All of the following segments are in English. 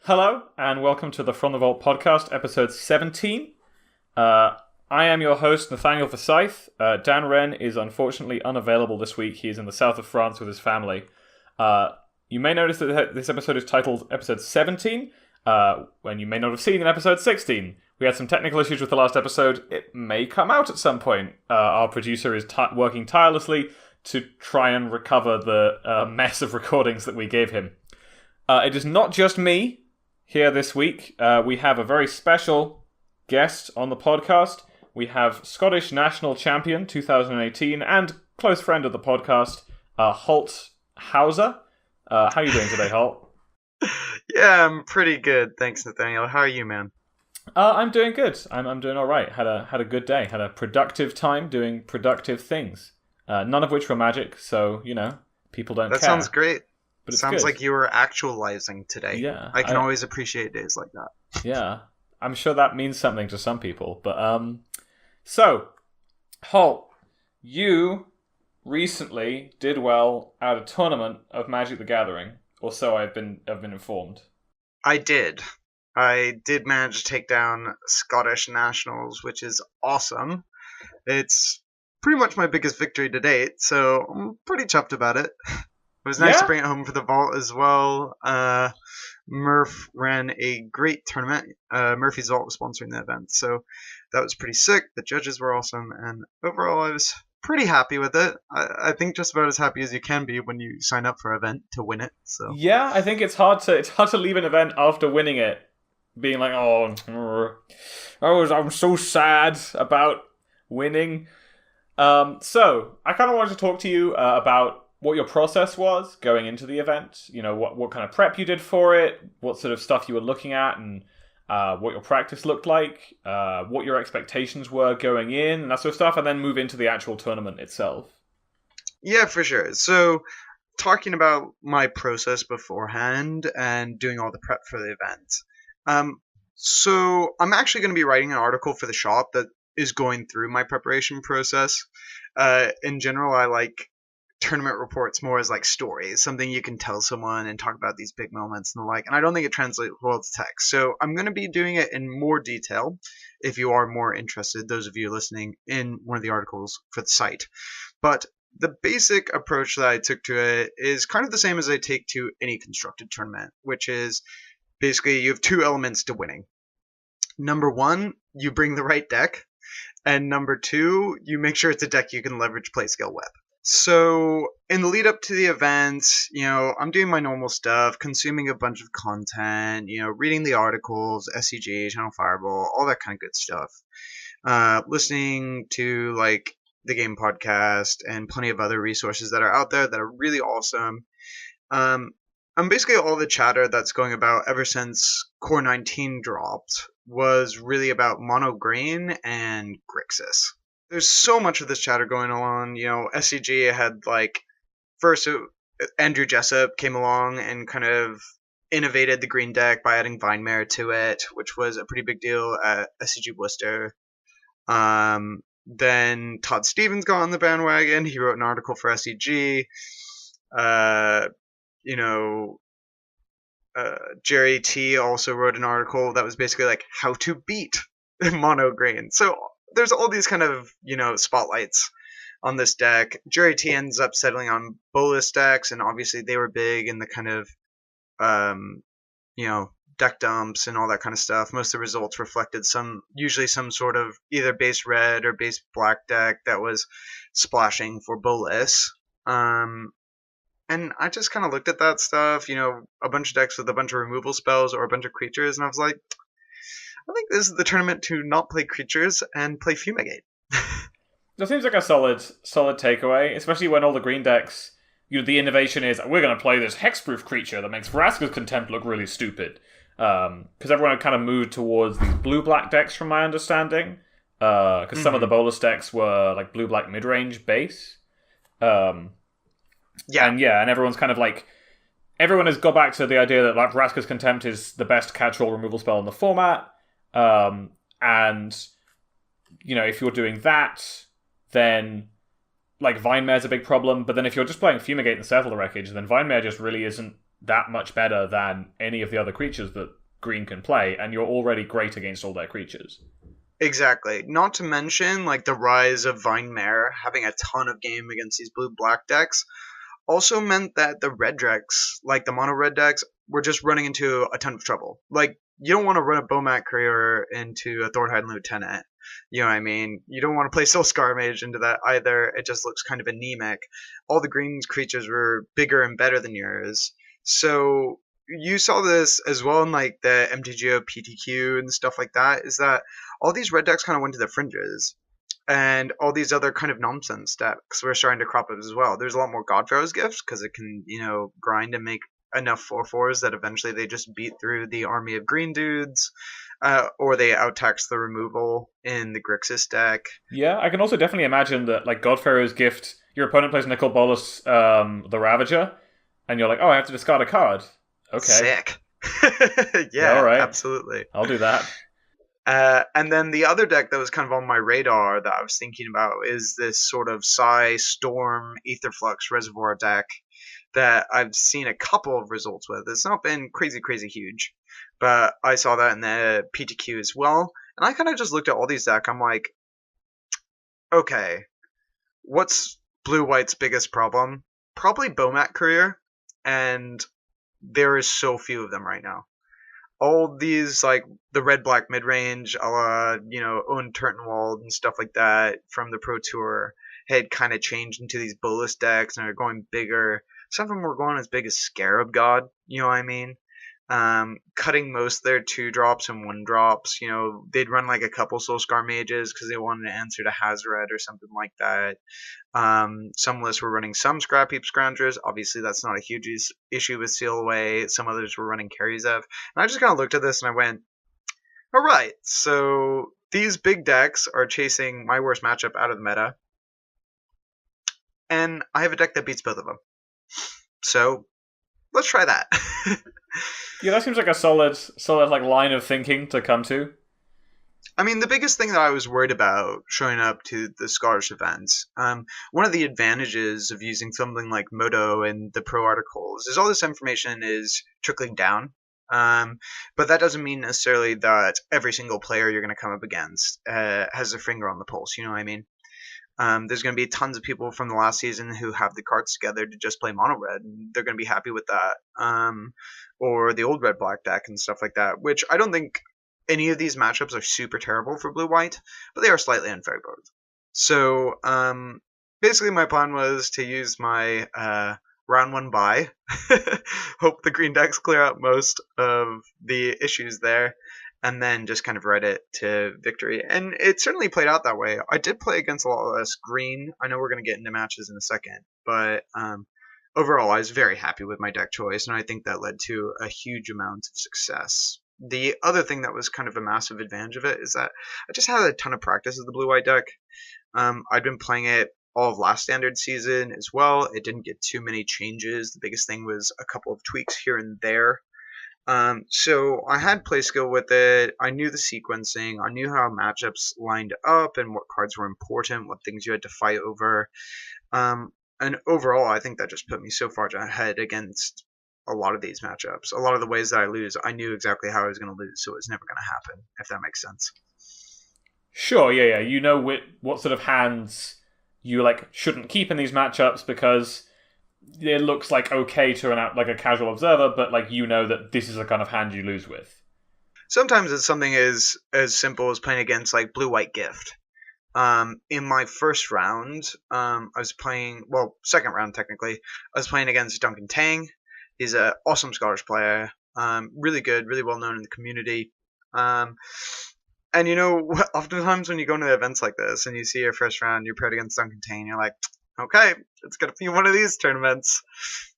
Hello, and welcome to the From the Vault podcast, episode 17. I am your host, Nathaniel Forsyth. Dan Wren is unfortunately unavailable this week. He is in the south of France with his family. You may notice that this episode is titled episode 17, when you may not have seen in episode 16. We had some technical issues with the last episode. It may come out at some point. Our producer is working tirelessly to try and recover the mess of recordings that we gave him. It is not just me here this week. We have a very special guest on the podcast. We have Scottish National Champion 2018 and close friend of the podcast, Holt Hauser. How are you doing today, Holt? Yeah, I'm pretty good. Thanks, Nathaniel. How are you, man? I'm doing good. I'm doing all right. Had a good day. Had a productive time doing productive things. None of which were magic, so, people don't care. That sounds great. But it sounds like you were actualizing today. Yeah. I can always appreciate days like that. Yeah. I'm sure that means something to some people. But, so, Holt, you recently did well at a tournament of Magic the Gathering, or so I've been informed. I did manage to take down Scottish Nationals, which is awesome. It's pretty much my biggest victory to date, so I'm pretty chuffed about it. It was nice to bring it home for the vault as well. Murph ran a great tournament. Murphy's Vault was sponsoring the event, so that was pretty sick. The judges were awesome, and overall I was pretty happy with it. I think just about as happy as you can be when you sign up for an event to win it. So yeah, I think it's hard to leave an event after winning it, being like, I'm so sad about winning. So I kind of wanted to talk to you about what your process was going into the event, what kind of prep you did for it, what sort of stuff you were looking at, and what your practice looked like, what your expectations were going in, and that sort of stuff, and then move into the actual tournament itself. Yeah, for sure. So talking about my process beforehand and doing all the prep for the event. So I'm actually going to be writing an article for the shop that is going through my preparation process. In general, I like tournament reports more as like stories, something you can tell someone and talk about these big moments and the like, and I don't think it translates well to text. So I'm going to be doing it in more detail if you are more interested, those of you listening, in one of the articles for the site. But the basic approach that I took to it is kind of the same as I take to any constructed tournament, which is basically you have two elements to winning. Number one, you bring the right deck, and number two, you make sure it's a deck you can leverage play skill with. So in the lead up to the event, I'm doing my normal stuff, consuming a bunch of content, reading the articles, SCG, Channel Fireball, all that kind of good stuff. Listening to like the game podcast and plenty of other resources that are out there that are really awesome. And basically all the chatter that's going about ever since Core 19 dropped was really about Mono Green and Grixis. There's so much of this chatter going on. SCG had first Andrew Jessup came along and kind of innovated the green deck by adding Vinemare to it, which was a pretty big deal at SCG Worcester. Then Todd Stevens got on the bandwagon. He wrote an article for SCG. Jerry T also wrote an article that was basically like how to beat Mono Green. So there's all these kind of, spotlights on this deck. Jerry T ends up settling on Bolas decks, and obviously they were big in the kind of, deck dumps and all that kind of stuff. Most of the results reflected usually some sort of either base red or base black deck that was splashing for Bolas. And I just kind of looked at that stuff, a bunch of decks with a bunch of removal spells or a bunch of creatures, and I was like, I think this is the tournament to not play creatures and play Fumigate. That seems like a solid takeaway, especially when all the green decks, the innovation is, we're going to play this hexproof creature that makes Vraska's Contempt look really stupid. Because everyone had kind of moved towards these blue-black decks, from my understanding. Because some of the Bolas decks were like blue-black mid-range base. And everyone's kind of everyone has got back to the idea that Vraska's Contempt is the best catch-all removal spell in the format. If you're doing that, then Vinemare's a big problem. But then if you're just playing Fumigate and Settle the Wreckage, then Vinemare just really isn't that much better than any of the other creatures that green can play, and you're already great against all their creatures. Exactly. Not to mention, like, the rise of Vine Mare having a ton of game against these blue-black decks also meant that the red decks, like the mono red decks, were just running into a ton of trouble. Like, you don't want to run a Bomat Courier into a Thornhide Lieutenant. You know what I mean? You don't want to play Soul Scar Mage into that either. It just looks kind of anemic. All the green creatures were bigger and better than yours. So you saw this as well in like the MTGO PTQ and stuff like that, is that all these red decks kind of went to the fringes and all these other kind of nonsense decks were starting to crop up as well. There's a lot more Godpharaoh's Gifts because it can, grind and make enough 4/4s that eventually they just beat through the army of green dudes, or they out-tax the removal in the Grixis deck. Yeah, I can also definitely imagine that, like, Godpharaoh's Gift, your opponent plays Nicol Bolas, the Ravager, and you're like, oh, I have to discard a card. Okay. Sick. Yeah, all right. Absolutely. I'll do that. And then the other deck that was kind of on my radar that I was thinking about is this sort of Psy, Storm, Aetherflux Reservoir deck that I've seen a couple of results with. It's not been crazy huge, but I saw that in the PTQ as well. And I kind of just looked at all these decks. I'm like, okay, what's blue-white's biggest problem? Probably Bomat Courier, and there is so few of them right now. All these, like, the red-black mid-range, Owen Turtenwald and stuff like that from the Pro Tour had kind of changed into these Bolas decks and are going bigger. Some of them were going as big as Scarab God, you know what I mean? Cutting most of their 2-drops and 1-drops. They'd run like a couple Soul Scar Mages because they wanted to answer to Hazoret or something like that. Some lists were running some Scrap Heap Scroungers. Obviously, that's not a huge issue with Seal Away. Some others were running Karizev. And I just kind of looked at this and I went, all right, so these big decks are chasing my worst matchup out of the meta. And I have a deck that beats both of them. So let's try that. Yeah, that seems like a solid like line of thinking to come to. I mean, the biggest thing that I was worried about showing up to the Scottish events, one of the advantages of using something like Moto and the pro articles is all this information is trickling down. But that doesn't mean necessarily that every single player you're going to come up against has their finger on the pulse. You know what I mean? There's going to be tons of people from the last season who have the cards together to just play mono red, and they're going to be happy with that. Or the old red black deck and stuff like that, which I don't think any of these matchups are super terrible for blue white, but they are slightly unfair both. So basically my plan was to use my round 1 buy, hope the green decks clear out most of the issues there, and then just kind of ride it to victory. And it certainly played out that way. I did play against a lot less green. I know we're going to get into matches in a second, but overall I was very happy with my deck choice, and I think that led to a huge amount of success. The other thing that was kind of a massive advantage of it is that I just had a ton of practice with the blue-white deck. I'd been playing it all of last standard season as well. It didn't get too many changes. The biggest thing was a couple of tweaks here and there. So I had play skill with it. I knew the sequencing. I knew how matchups lined up and what cards were important, what things you had to fight over. And overall, I think that just put me so far ahead against a lot of these matchups. A lot of the ways that I lose, I knew exactly how I was going to lose, so it was never going to happen, if that makes sense. Sure, yeah. You know what sort of hands you like shouldn't keep in these matchups because it looks like okay to a casual observer, but like you know that this is the kind of hand you lose with. Sometimes it's something as simple as playing against like blue-white gift. In my first round, I was playing, second round technically, I was playing against Duncan Tang. He's an awesome Scottish player, really good, really well known in the community. And oftentimes when you go into events like this and you see your first round, you're paired against Duncan Tang, you're like, okay, it's going to be one of these tournaments.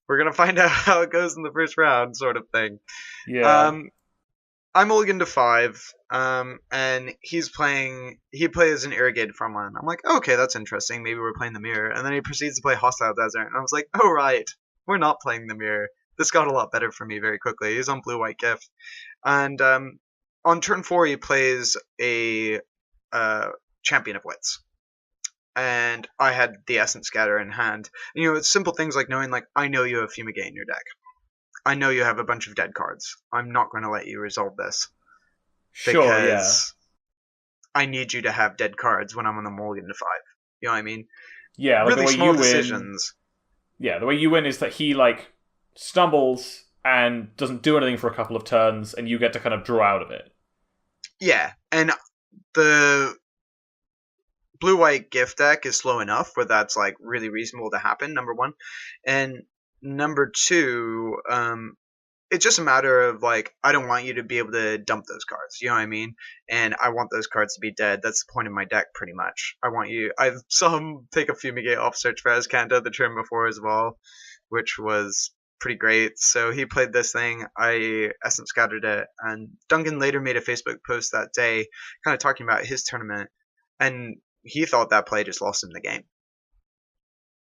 We're going to find out how it goes in the first round, sort of thing. Yeah. I mulliganed to 5, and he plays an irrigated frontline. I'm like, okay, that's interesting. Maybe we're playing the mirror. And then he proceeds to play Hostile Desert, and I was like, oh, right, we're not playing the mirror. This got a lot better for me very quickly. He's on blue-white gift. And on turn 4, he plays a Champion of Wits. And I had the Essence Scatter in hand. It's simple things like knowing, like, I know you have Fumigate in your deck. I know you have a bunch of dead cards. I'm not going to let you resolve this Sure, yeah. because I need you to have dead cards when I'm on the mulligan to 5. You know what I mean? Yeah, like the Really way small you win. decisions. Yeah, the way you win is that he like stumbles and doesn't do anything for a couple of turns, and you get to kind of draw out of it. Yeah, and the blue-white gift deck is slow enough where that's like really reasonable to happen, number one. And number two, it's just a matter of like I don't want you to be able to dump those cards. You know what I mean? And I want those cards to be dead. That's the point of my deck, pretty much. I want you. I saw him take a Fumigate off Search for Azcanta the turn before as well, which was pretty great. So he played this thing. I Essence Scattered it, and Duncan later made a Facebook post that day, kind of talking about his tournament, and he thought that play just lost him the game.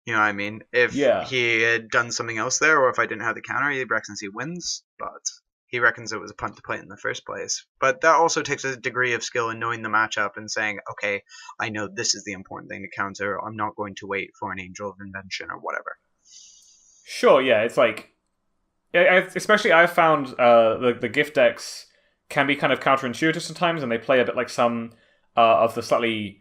You know what I mean? If Yeah. he had done something else there, or if I didn't have the counter, he reckons he wins, but he reckons it was a punt to play in the first place. But that also takes a degree of skill in knowing the matchup and saying, okay, I know this is the important thing to counter. I'm not going to wait for an Angel of Invention or whatever. Sure, yeah. It's like, especially I've found the gift decks can be kind of counterintuitive sometimes, and they play a bit like some of the slightly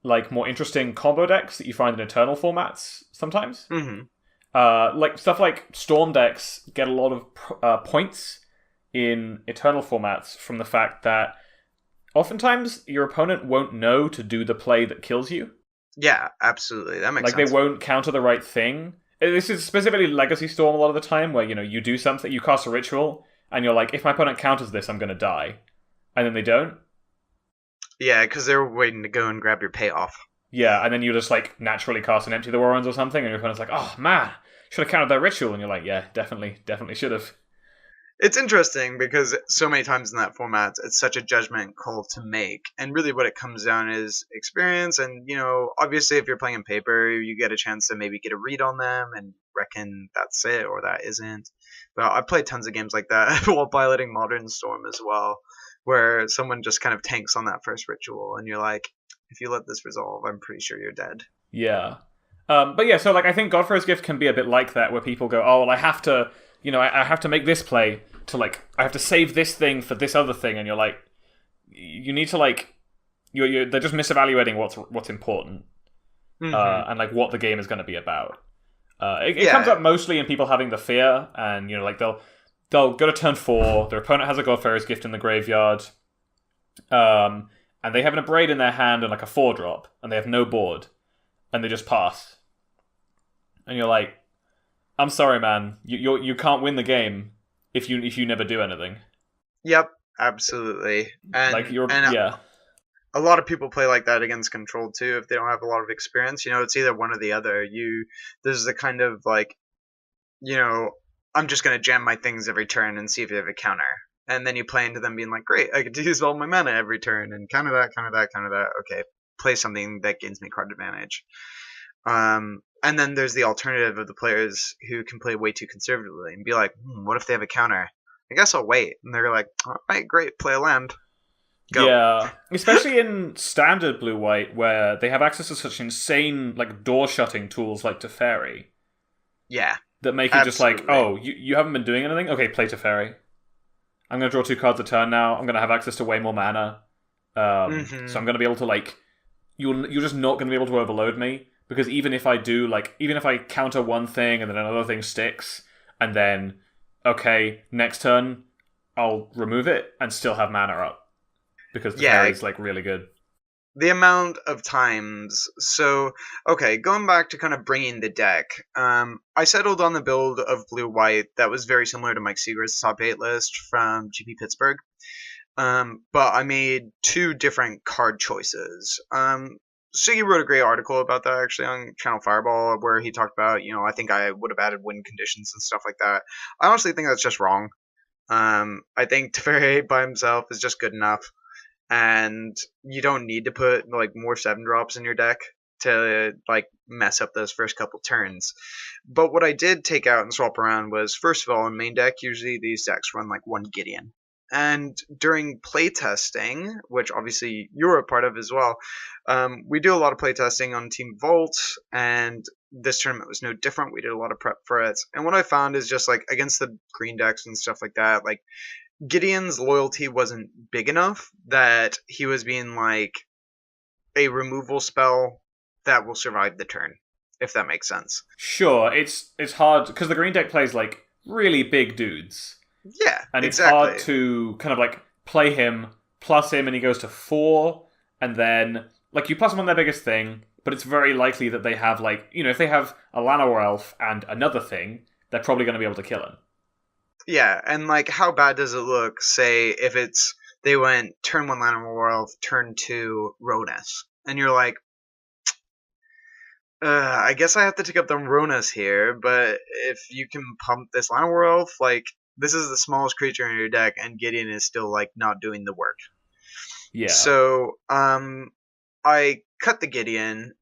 like more interesting combo decks that you find in Eternal formats sometimes. Mm-hmm. Like stuff like Storm decks get a lot of points in Eternal formats from the fact that oftentimes your opponent won't know to do the play that kills you. Yeah, absolutely. That makes Like sense. they won't counter the right thing. This is specifically Legacy Storm a lot of the time, where you do something, you cast a ritual, and you're like, if my opponent counters this, I'm gonna die, and then they don't. Yeah, because they're waiting to go and grab your payoff. Yeah, and then you just like naturally cast and empty the Warrens or something, and your opponent's like, oh man, should have countered that ritual, and you're like, yeah, definitely should have. It's interesting because so many times in that format, it's such a judgment call to make. And really what it comes down is experience. And, obviously if you're playing in paper, you get a chance to maybe get a read on them and reckon that's it or that isn't. But I played tons of games like that while piloting Modern Storm as well, where someone just kind of tanks on that first ritual. And you're like, if you let this resolve, I'm pretty sure you're dead. Yeah. But yeah, so like I think Godfarer's Gift can be a bit like that, where people go, oh, well, I have to, I have to make this play to like, I have to save this thing for this other thing, and you're like, you need to like, they're just misevaluating what's important, Mm-hmm. and like what the game is going to be about. It comes up mostly in people having the fear, and like they'll go to turn 4, their opponent has a Godfarer's Gift in the graveyard, and they have an Abrade in their hand and like a 4-drop, and they have no board, and they just pass, and you're like, I'm sorry, man, you can't win the game if you never do anything. Yep, absolutely. And Like and a lot of people play like that against control too if they don't have a lot of experience. It's either one or the other. There's the kind of like, I'm just gonna jam my things every turn and see if they have a counter. And then you play into them being like, great, I get to use all my mana every turn and counter that, counter that, counter that. Okay, play something that gains me card advantage. And then there's the alternative of the players who can play way too conservatively and be like, what if they have a counter? I guess I'll wait. And they're like, all right, great, play a land. Go. Yeah, especially in standard blue-white, where they have access to such insane like door-shutting tools like Teferi. Yeah. That make it just like, oh, you haven't been doing anything? Okay, play Teferi. I'm going to draw 2 cards a turn now. I'm going to have access to way more mana. So I'm going to be able to like, you're just not going to be able to overload me. Because even if I counter one thing and then another thing sticks, and then, okay, next turn, I'll remove it and still have mana up. Because the fairy is like really good. The amount of times. So, okay, going back to kind of bringing the deck. I settled on the build of blue-white that was very similar to Mike Seager's top 8 list from GP Pittsburgh. But I made 2 different card choices. Siggy wrote a great article about that actually on Channel Fireball where he talked about, I think I would have added win conditions and stuff like that. I honestly think that's just wrong. I think Teferi by himself is just good enough. And you don't need to put like more 7-drops in your deck to like mess up those first couple turns. But what I did take out and swap around was, first of all, in main deck, usually these decks run like 1 Gideon. And during playtesting, which obviously you're a part of as well, we do a lot of playtesting on Team Vault, and this tournament was no different. We did a lot of prep for it. And what I found is just like against the green decks and stuff like that, like Gideon's loyalty wasn't big enough that he was being like a removal spell that will survive the turn, if that makes sense. Sure, it's hard because the green deck plays like really big dudes. Yeah, and exactly. It's hard to kind of like play him, plus him, and he goes to 4, and then like you plus him on their biggest thing, but it's very likely that they have like, if they have a Llanowar Elf and another thing, they're probably going to be able to kill him. Yeah, and like how bad does it look, say, if it's they went turn 1 Llanowar Elf, turn 2 Ronus, and you're like, I guess I have to take up the Ronus here, but if you can pump this Llanowar Elf, like, this is the smallest creature in your deck, and Gideon is still, like, not doing the work. Yeah. So, I cut the Gideon.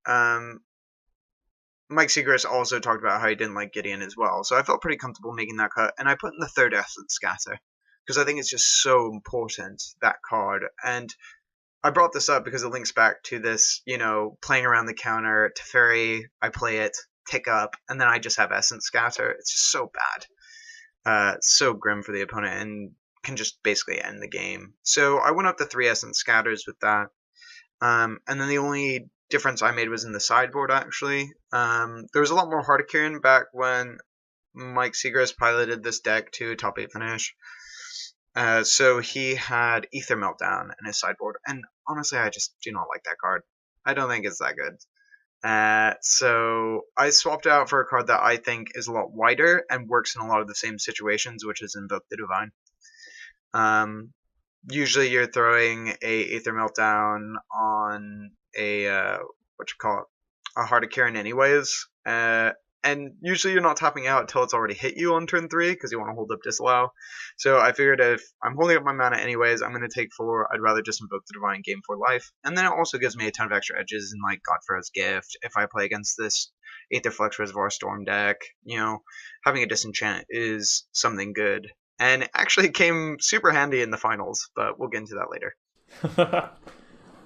Mike Segrist also talked about how he didn't like Gideon as well, so I felt pretty comfortable making that cut, and I put in the third Essence Scatter, because I think it's just so important, that card, and I brought this up because it links back to this, playing around the counter, Teferi, I play it, tick up, and then I just have Essence Scatter. It's just so bad. It's so grim for the opponent and can just basically end the game. So I went up to 3 Essence Scatters with that. And then the only difference I made was in the sideboard, actually. There was a lot more Hardikiran back when Mike Segrist piloted this deck to top 8 finish. So he had Ether Meltdown in his sideboard, and honestly, I just do not like that card. I don't think it's that good. So I swapped it out for a card that I think is a lot wider and works in a lot of the same situations, which is Invoke the Divine. Usually you're throwing a Ether Meltdown on a, a Hardikiran anyways, and usually you're not tapping out until it's already hit you on turn 3 because you want to hold up Disallow. So I figured if I'm holding up my mana anyways, I'm going to take 4. I'd rather just Invoke the Divine, game 4 life. And then it also gives me a ton of extra edges in like Godfarrow's Gift. If I play against this Aetherflux Reservoir Storm deck, having a Disenchant is something good. And it actually came super handy in the finals, but we'll get into that later.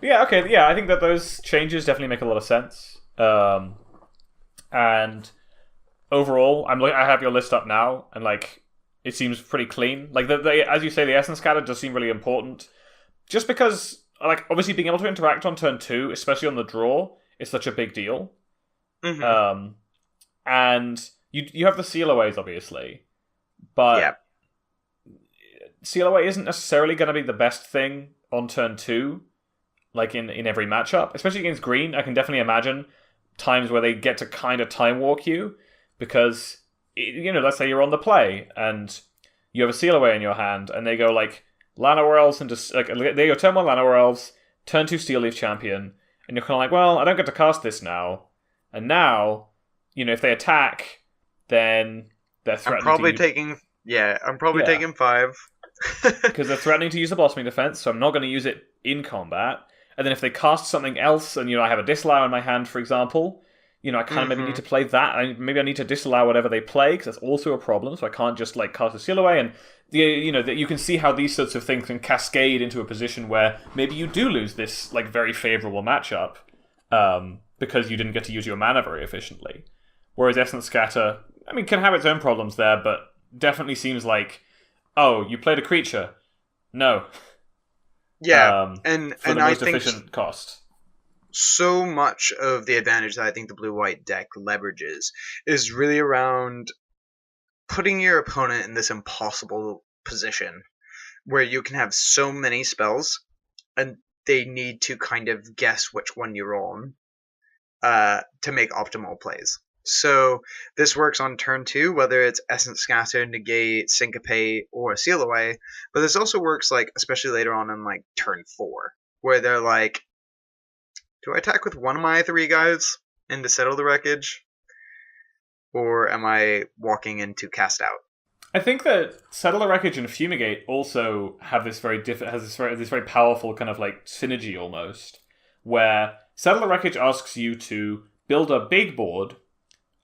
Yeah, okay, yeah, I think that those changes definitely make a lot of sense. And overall, I have your list up now, and like it seems pretty clean. Like as you say, the Essence Scatter does seem really important, just because like obviously being able to interact on turn 2, especially on the draw, is such a big deal. Mm-hmm. And you have the seal aways obviously, but yeah. Seal away isn't necessarily going to be the best thing on turn 2, like in every matchup, especially against green. I can definitely imagine times where they get to kind of time walk you because, let's say you're on the play and you have a seal away in your hand and they go like Llanowar Elves and just like they go turn 1 Llanowar Elves, turn 2 Steel Leaf Champion, and you're kind of like, well, I don't get to cast this now. And now, if they attack, then they're threatening. I'm probably taking 5. Because they're threatening to use the Blossoming Defense, so I'm not going to use it in combat. And then if they cast something else, and I have a Disallow in my hand, for example, I kind of maybe need to play that. Maybe I need to disallow whatever they play, because that's also a problem. So I can't just like cast a seal away. And you can see how these sorts of things can cascade into a position where maybe you do lose this like very favorable matchup because you didn't get to use your mana very efficiently. Whereas Essence Scatter, can have its own problems there, but definitely seems like, oh, you played a creature. No. Yeah, for the most efficient cost. So much of the advantage that I think the blue-white deck leverages is really around putting your opponent in this impossible position where you can have so many spells and they need to kind of guess which one you're on to make optimal plays. So this works on turn 2, whether it's Essence Scatter, Negate, Syncopate, or Seal Away. But this also works, like, especially later on in like turn 4, where they're like, do I attack with one of my 3 guys and to settle the wreckage? Or am I walking in to cast out? I think that Settle the Wreckage and Fumigate also have this very powerful kind of like synergy almost, where Settle the Wreckage asks you to build a big board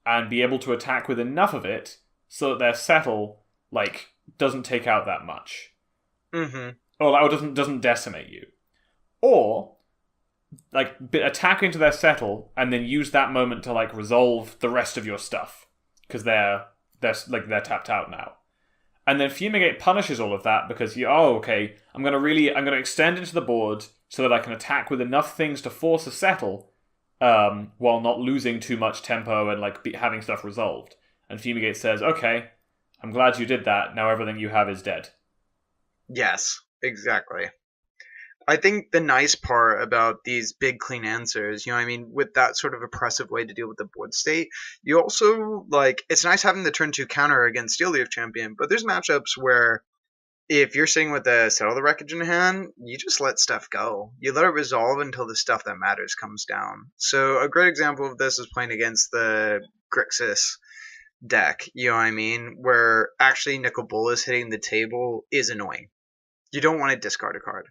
and be able to attack with enough of it so that their settle, like, doesn't take out that much. Mm-hmm. Or doesn't decimate you. Or like attack into their settle and then use that moment to like resolve the rest of your stuff because they're tapped out now. And then Fumigate punishes all of that because okay, I'm gonna extend into the board so that I can attack with enough things to force a settle, while not losing too much tempo and like having stuff resolved. And Fumigate says, okay, I'm glad you did that. Now everything you have is dead. Yes, exactly. I think the nice part about these big clean answers, you know what I mean, with that sort of oppressive way to deal with the board state, you also, like, it's nice having the turn 2 counter against Steel Leaf Champion, but there's matchups where if you're sitting with the Settle the Wreckage in hand, you just let stuff go. You let it resolve until the stuff that matters comes down. So a great example of this is playing against the Grixis deck, you know what I mean, where actually Nicol Bolas hitting the table is annoying. You don't want to discard a card.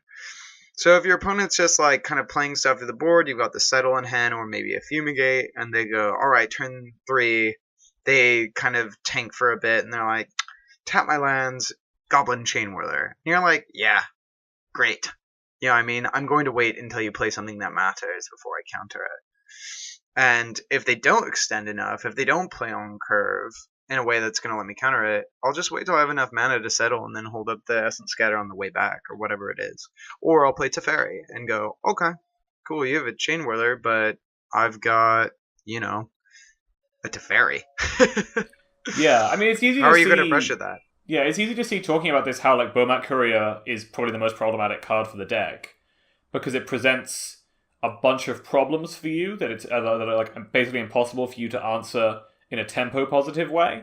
So if your opponent's just like kind of playing stuff to the board, you've got the Settle in hand or maybe a Fumigate, and they go, all right, turn 3, they kind of tank for a bit, and they're like, tap my lands, Goblin Chainwhirler. And you're like, yeah, great. You know what I mean? I'm going to wait until you play something that matters before I counter it. And if they don't extend enough, if they don't play on curve in a way that's going to let me counter it, I'll just wait till I have enough mana to settle and then hold up the Essence Scatter on the way back or whatever it is. Or I'll play Teferi and go, okay, cool, you have a Chainwhirler, but I've got, a Teferi. Yeah, I mean, it's easy to see... How are you going to pressure that? Yeah, it's easy to see talking about this how like Bomat Courier is probably the most problematic card for the deck because it presents a bunch of problems for you that are like basically impossible for you to answer in a tempo positive way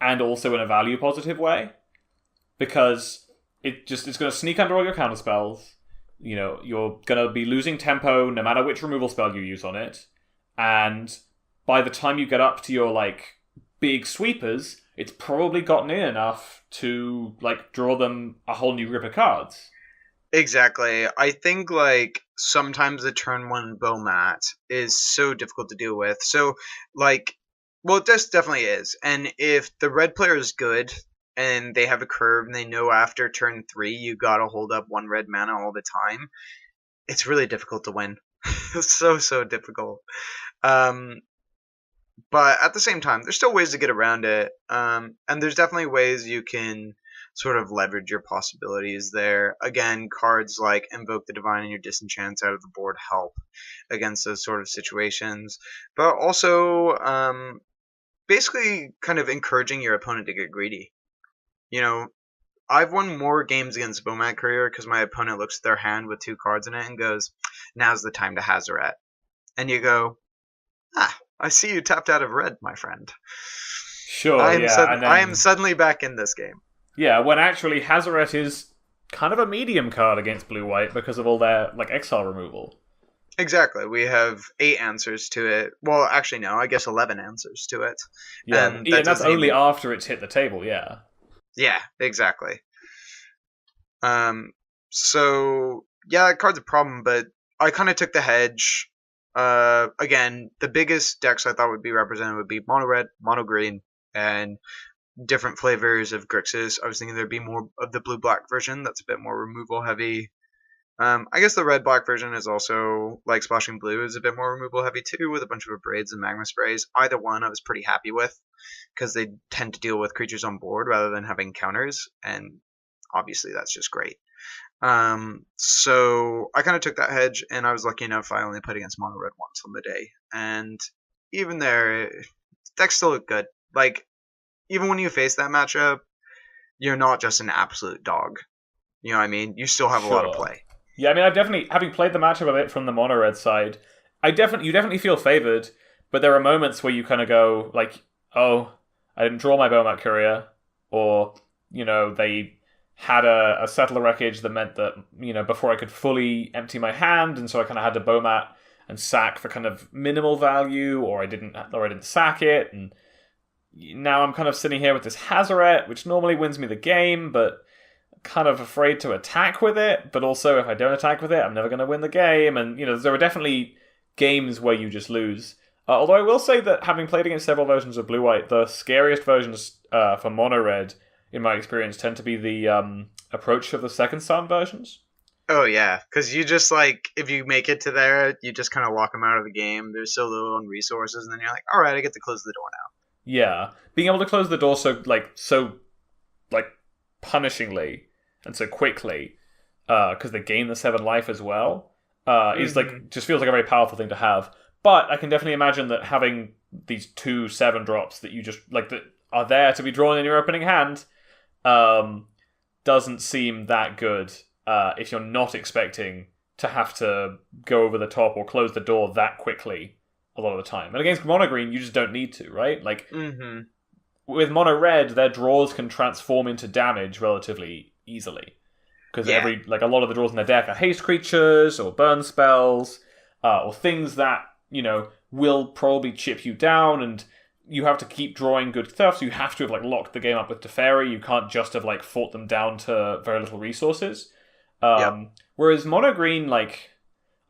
and also in a value positive way because it's going to sneak under all your counter spells. You're going to be losing tempo no matter which removal spell you use on it, and by the time you get up to your like big sweepers, it's probably gotten in enough to like draw them a whole new group of cards. Exactly. I think like sometimes the turn 1 Bomat is so difficult to deal with. So like, well, this definitely is. And if the red player is good and they have a curve and they know after turn 3 you gotta hold up 1 red mana all the time, it's really difficult to win. so difficult. But at the same time, there's still ways to get around it. And there's definitely ways you can sort of leverage your possibilities there. Again, cards like Invoke the Divine and your Disenchants out of the board help against those sort of situations. But also, basically kind of encouraging your opponent to get greedy. I've won more games against Bomat Courier because my opponent looks at their hand with 2 cards in it and goes, now's the time to Hazoret. And you go, I see you tapped out of red, my friend. Sure, I am suddenly back in this game. Yeah, when actually Hazoret is kind of a medium card against blue-white because of all their like exile removal. Exactly. We have 8 answers to it. Well, actually, no. I guess 11 answers to it. Yeah, and that's only after it's hit the table, yeah. Yeah, exactly. So, yeah, card's a problem, but I kind of took the hedge. Again, the biggest decks I thought would be represented would be mono red, mono green, and different flavors of Grixis. I was thinking there'd be more of the blue black version that's a bit more removal heavy. I guess the red black version is also like Splashing Blue is a bit more removal heavy too, with a bunch of Abrades and Magma Sprays. Either one I was pretty happy with because they tend to deal with creatures on board rather than having counters, and obviously that's just great. So I kind of took that hedge, and I was lucky enough I only played against mono red once on the day, and even there, decks still look good. Like, even when you face that matchup, you're not just an absolute dog. You know what I mean? You still have a lot of play. Yeah, I mean, I've definitely, having played the matchup a bit from the mono red side, you definitely feel favored, but there are moments where you kind of go, like, oh, I didn't draw my Bomat Courier, or, they had a Settler Wreckage that meant that, before I could fully empty my hand, and so I kind of had to Bomat and sack for kind of minimal value, or I didn't sack it, and now I'm kind of sitting here with this Hazoret, which normally wins me the game, but kind of afraid to attack with it, but also if I don't attack with it, I'm never going to win the game, and, there are definitely games where you just lose. Although I will say that having played against several versions of blue-white, the scariest versions for mono-red, in my experience, tend to be the approach of the second Sun versions. Oh yeah, because you just like if you make it to there, you just kind of walk them out of the game. There's so little on resources, and then you're like, all right, I get to close the door Yeah, being able to close the door so punishingly and so quickly, because they gain the 7 life as well, is like just feels like a very powerful thing to have. But I can definitely imagine that having these 2 7 drops that you just like that are there to be drawn in your opening hand, doesn't seem that good if you're not expecting to have to go over the top or close the door that quickly a lot of the time. And against mono green, you just don't need to, right? Like with mono red, their draws can transform into damage relatively easily because Yeah. a lot of the draws in their deck are haste creatures or burn spells or things that will probably chip you down, and you have to keep drawing good stuff. So you have to have locked the game up with Teferi. You can't just have fought them down to very little resources. Whereas mono green,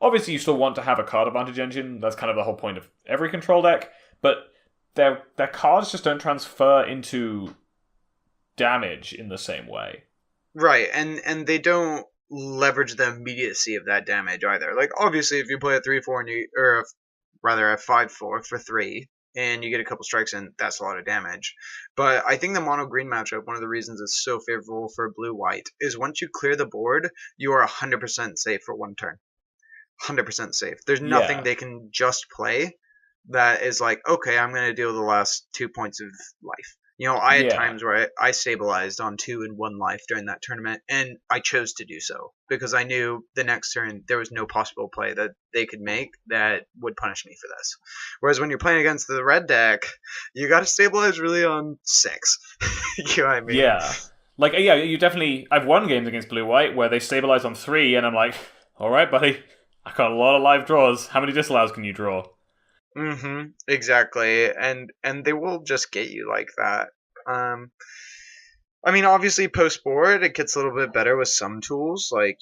obviously you still want to have a card advantage engine. That's kind of the whole point of every control deck. But their cards just don't transfer into damage in the same way. Right, and they don't leverage the immediacy of that damage either. Like obviously, if you play a 3/4 and a 5/4 for 3, and you get a couple strikes in, that's a lot of damage. But I think the mono green matchup, one of the reasons it's so favorable for blue white, is once you clear the board, you are 100% safe for one turn. 100% safe. There's nothing they can just play that is like, okay, I'm going to deal the last 2 points of life. I had times where I stabilized on 2 and 1 life during that tournament, and I chose to do so because I knew the next turn there was no possible play that they could make that would punish me for this. Whereas when you're playing against the red deck, you got to stabilize really on 6. You know what I mean? Yeah. You definitely... I've won games against blue-white where they stabilize on 3, and I'm like, all right, buddy, I got a lot of live draws. How many disallows can you draw? Exactly, and they will just get you like that. I mean, obviously, post board it gets a little bit better with some tools, like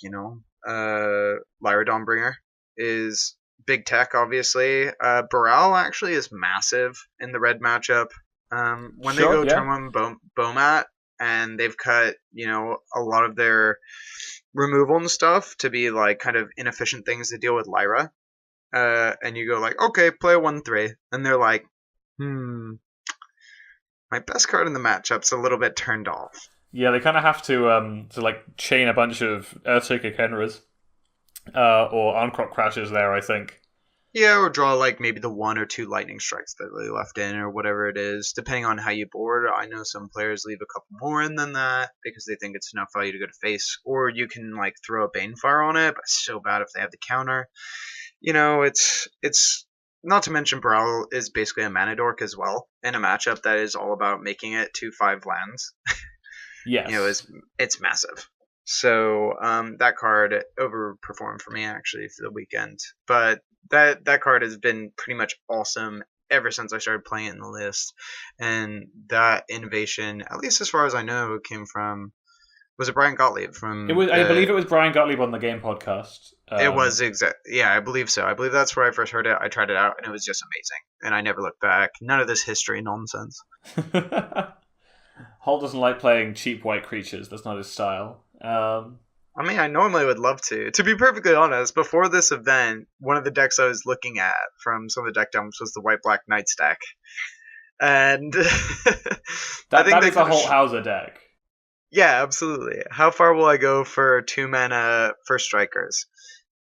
Lyra Dawnbringer is big tech. Obviously, Baral actually is massive in the red matchup. When they go turn 1 Bomat, and they've cut a lot of their removal and stuff to be kind of inefficient things to deal with Lyra. And you go okay, play a 1/3, and they're like, my best card in the matchup's a little bit turned off. Yeah, they kind of have to chain a bunch of Earthshaker Kenras or Arncroc Crashes there, I think. Yeah, or draw maybe the 1 or 2 lightning strikes that they left in, or whatever it is, depending on how you board. I know some players leave a couple more in than that because they think it's enough value to go to face, or you can throw a Banefire on it, but it's so bad if they have the counter. It's not to mention Baral is basically a mana dork as well in a matchup that is all about making it 2/5 lands. Yes. It's massive. So that card overperformed for me actually for the weekend. But that card has been pretty much awesome ever since I started playing it in the list. And that innovation, at least as far as I know, came from... Was it Brian Gottlieb from... I believe it was Brian Gottlieb on the Game podcast. It was yeah, I believe so. I believe that's where I first heard it. I tried it out, and it was just amazing. And I never looked back. None of this history nonsense. Holt doesn't like playing cheap white creatures. That's not his style. I mean, I normally would love to. To be perfectly honest, before this event, one of the decks I was looking at from some of the deck dumps was the white-black Knights deck. And that is a Holt Hauser deck. Yeah, absolutely. How far will I go for 2 mana first strikers?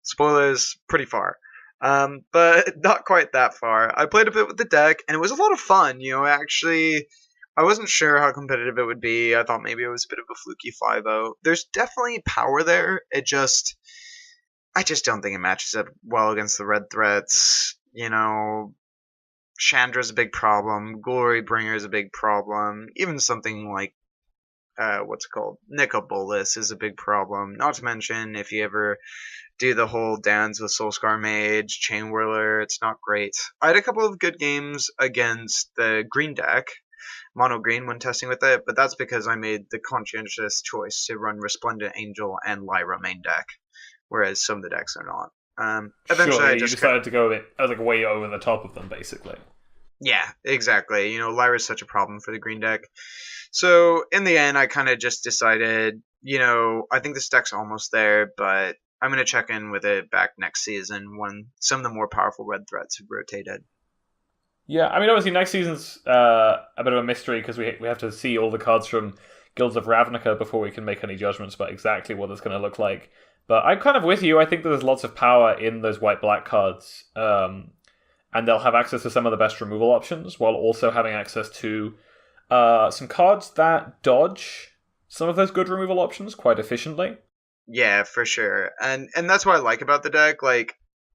Spoilers, pretty far. But not quite that far. I played a bit with the deck, and it was a lot of fun. Actually, I wasn't sure how competitive it would be. I thought maybe it was a bit of a fluky 5-0. There's definitely power there. I just don't think it matches up well against the red threats. Chandra's a big problem. Glorybringer is a big problem. Even something like Nicol Bolas is a big problem. Not to mention, if you ever do the whole dance with Soulscar Mage, Chain Whirler, it's not great. I had a couple of good games against the green deck, mono green, when testing with it, but that's because I made the conscientious choice to run Resplendent Angel and Lyra main deck, whereas some of the decks are not. Eventually, I just decided to go a bit way over the top of them, basically. Yeah, exactly. Lyra's such a problem for the green deck. So in the end, I kind of just decided I think this deck's almost there, but I'm going to check in with it back next season when some of the more powerful red threats have rotated. Yeah, I mean, obviously next season's a bit of a mystery because we have to see all the cards from Guilds of Ravnica before we can make any judgments about exactly what it's going to look like. But I'm kind of with you. I think there's lots of power in those white-black cards, and they'll have access to some of the best removal options while also having access to some cards that dodge some of those good removal options quite efficiently. Yeah, for sure. And that's what I like about the deck. Like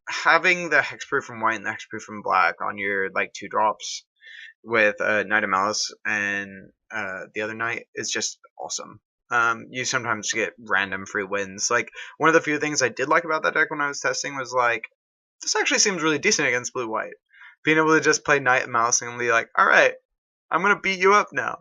having the hexproof from white and the hexproof from black on your like 2 drops with Knight of Malice and the other knight is just awesome. You sometimes get random free wins. Like one of the few things I did like about that deck when I was testing was like this actually seems really decent against blue white. Being able to just play Knight of Malice and be like, all right, I'm gonna beat you up now.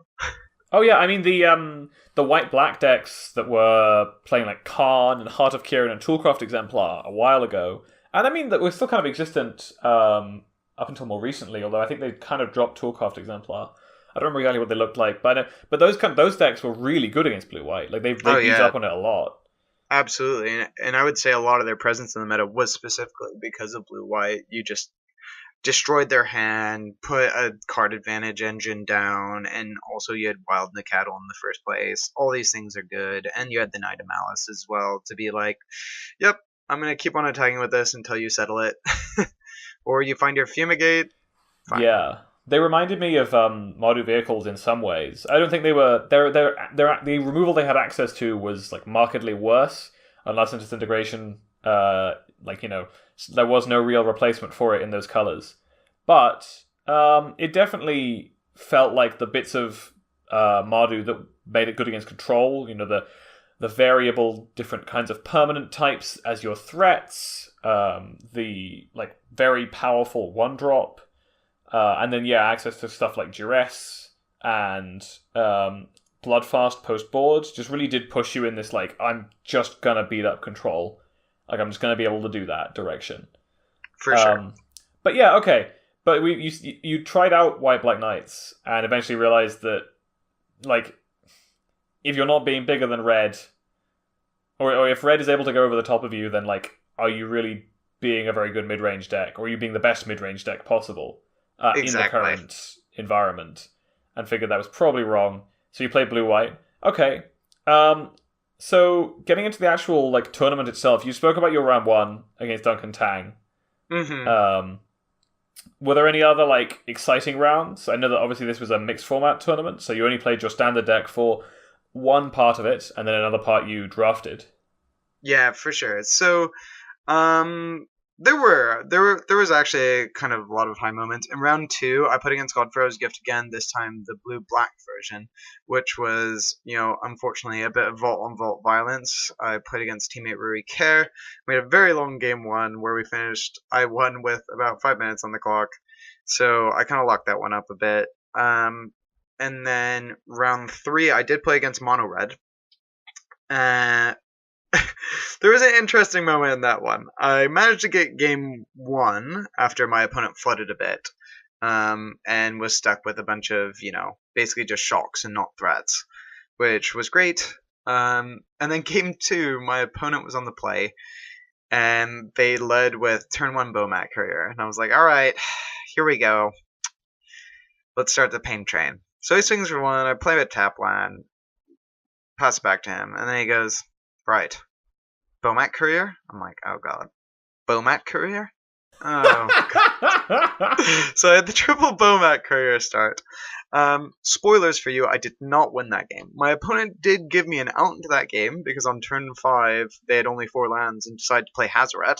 Oh yeah, I mean the white black decks that were playing like Karn and Heart of Kieran and Toolcraft Exemplar a while ago, and I mean that were still kind of existent up until more recently. Although I think they kind of dropped Toolcraft Exemplar. I don't remember exactly what they looked like, but those decks were really good against blue white. Like they Oh beat yeah, up on it a lot. absolutely. And I would say a lot of their presence in the meta was specifically because of blue white. You just destroyed their hand, put a card advantage engine down, and also you had Wild Nicatl in the first place. All these things are good, and you had the Knight of Malice as well to be like, yep, I'm gonna keep on attacking with this until you settle it, or you find your Fumigate. Fine. Yeah. They reminded me of Mardu vehicles in some ways. I don't think they were. The removal they had access to was like markedly worse, unless in disintegration. There was no real replacement for it in those colors. But it definitely felt like the bits of Mardu that made it good against control. The variable different kinds of permanent types as your threats. The like very powerful 1-drop. And then, access to stuff like Duress and Bloodfast post-board just really did push you in this, like, I'm just going to beat up control. Like, I'm just going to be able to do that direction. For sure. But yeah, okay. But you tried out White Black Knights and eventually realized that, like, if you're not being bigger than red, or if red is able to go over the top of you, then, like, are you really being a very good mid-range deck? Or are you being the best mid-range deck possible? Exactly. In the current environment, and figured that was probably wrong. So you played blue-white. Okay. So getting into the actual like tournament itself, you spoke about your round 1 against Duncan Tang. Mm-hmm. Were there any other like exciting rounds? I know that obviously this was a mixed format tournament, so you only played your standard deck for one part of it, and then another part you drafted. Yeah, for sure. So, there was actually kind of a lot of high moments. In round 2, I put against Godfarrow's Gift again, this time the blue-black version, which was, unfortunately a bit of vault-on-vault violence. I played against teammate Rui Kerr. We had a very long game 1 where I won with about 5 minutes on the clock. So I kind of locked that one up a bit. And then round 3, I did play against Mono Red. There was an interesting moment in that one. I managed to get game 1 after my opponent flooded a bit, and was stuck with a bunch of, basically just shocks and not threats, which was great. And then game 2, my opponent was on the play, and they led with turn 1 Bomat Courier, and I was like, all right, here we go. Let's start the pain train. So he swings for 1, I play with tap land, pass it back to him, and then he goes, right. Bomat Courier? I'm like, oh god. Bomat Courier? Oh. So I had the triple Bomat Courier start. Spoilers for you, I did not win that game. My opponent did give me an out into that game because on turn 5 they had only 4 lands and decided to play Hazoret,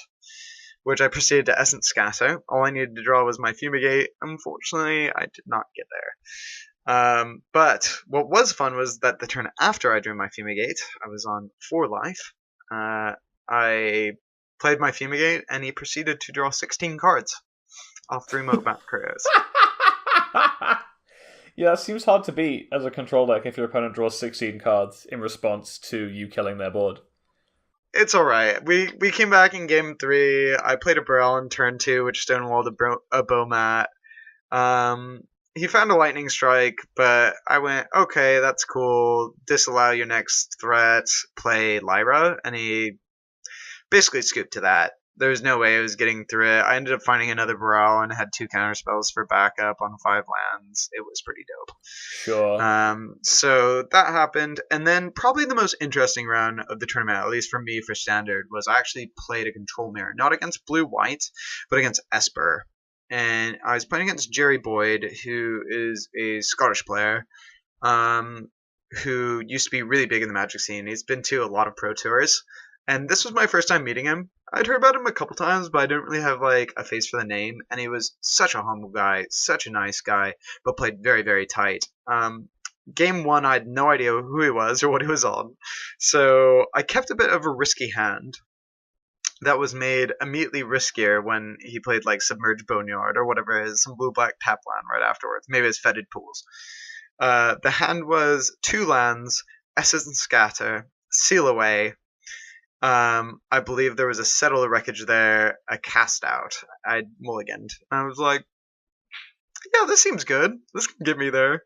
which I proceeded to Essence Scatter. All I needed to draw was my Fumigate. Unfortunately, I did not get there. But what was fun was that the turn after I drew my Fumigate, I was on 4 life. I played my Fumigate, and he proceeded to draw 16 cards off 3 Bomat Couriers. Yeah, it seems hard to beat as a control deck if your opponent draws 16 cards in response to you killing their board. It's alright. We came back in game 3. I played a Brawl in turn 2, which stonewalled a Bomat. he found a lightning strike, but I went, okay, that's cool. Disallow your next threat. Play Lyra, and he basically scooped to that. There was no way I was getting through it. I ended up finding another Baral and had 2 counterspells for backup on 5 lands. It was pretty dope. Sure. So that happened, and then probably the most interesting round of the tournament, at least for me for standard, was I actually played a control mirror, not against blue white, but against Esper. And I was playing against Jerry Boyd, who is a Scottish player, who used to be really big in the Magic scene. He's been to a lot of pro tours, and this was my first time meeting him. I'd heard about him a couple times, but I didn't really have like a face for the name. And he was such a humble guy, such a nice guy, but played very, very tight. Game 1, I had no idea who he was or what he was on, so I kept a bit of a risky hand that was made immediately riskier when he played like Submerged Boneyard or whatever it is, some blue-black tap land right afterwards. Maybe it's Fetid Pools. The hand was 2 lands, Essence and Scatter, Seal Away. I believe there was a Settle the Wreckage there, a Cast Out. I mulliganed. I was like, yeah, this seems good. This can get me there.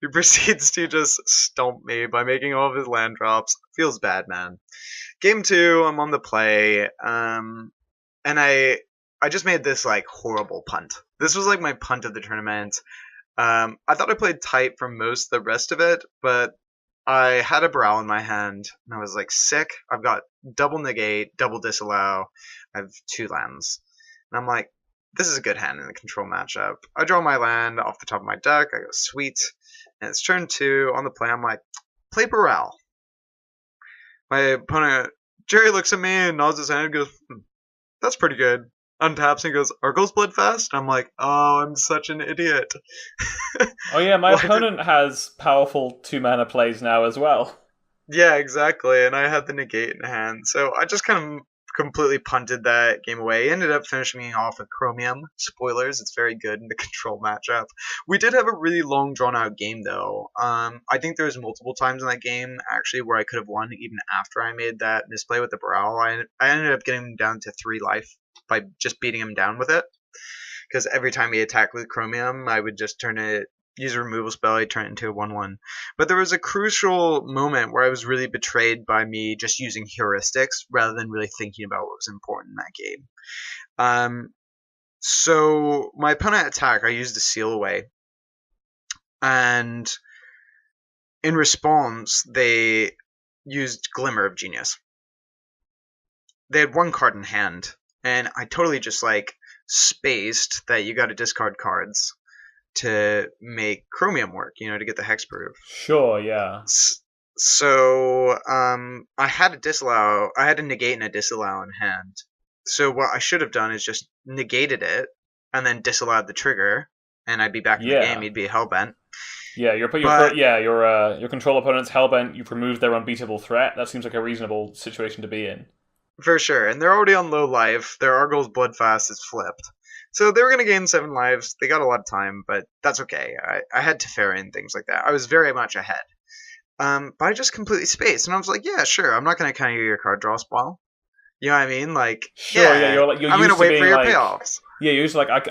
He proceeds to just stomp me by making all of his land drops. Feels bad, man. Game 2, I'm on the play, and I just made this like horrible punt. This was like my punt of the tournament. I thought I played tight for most of the rest of it, but I had a Baral in my hand, and I was like, sick. I've got double negate, double disallow. I have 2 lands. And I'm like, this is a good hand in the control matchup. I draw my land off the top of my deck. I go, sweet. And it's turn 2 on the play. I'm like, play Baral. My opponent, Jerry, looks at me and nods his head and goes, that's pretty good. Untaps and goes, Argos Bloodfast? I'm like, oh, I'm such an idiot. Oh yeah, my opponent has powerful 2-mana plays now as well. Yeah, exactly. And I had the negate in hand. So I just kind of completely punted that game away. Ended up finishing off with Chromium. Spoilers, it's very good in the control matchup. We did have a really long, drawn-out game, though. I think there was multiple times in that game, actually, where I could have won even after I made that misplay with the Baral. I ended up getting him down to 3 life by just beating him down with it. Because every time he attacked with Chromium, I would just use a removal spell, I'd turn it into a 1/1. But there was a crucial moment where I was really betrayed by me just using heuristics rather than really thinking about what was important in that game. So my opponent attack, I used the Seal Away. And in response, they used Glimmer of Genius. They had 1 card in hand, and I totally just like spaced that you got to discard cards to make Chromium work, to get the hexproof. Sure, yeah. So I had a negate and a disallow in hand. So what I should have done is just negated it and then disallowed the trigger, and I'd be back in the game. He'd be hellbent. Yeah, your control opponent's hellbent. You've removed their unbeatable threat. That seems like a reasonable situation to be in. For sure, and they're already on low life. Their Argos Bloodfast is flipped. So they were going to gain 7 lives. They got a lot of time, but that's okay. I had Teferi and things like that. I was very much ahead. But I just completely spaced, and I was like, yeah, sure, I'm not going to counter your card draw spell. You know what I mean? Like, sure, yeah, I'm going to wait for your payoffs. Yeah, you're usually like,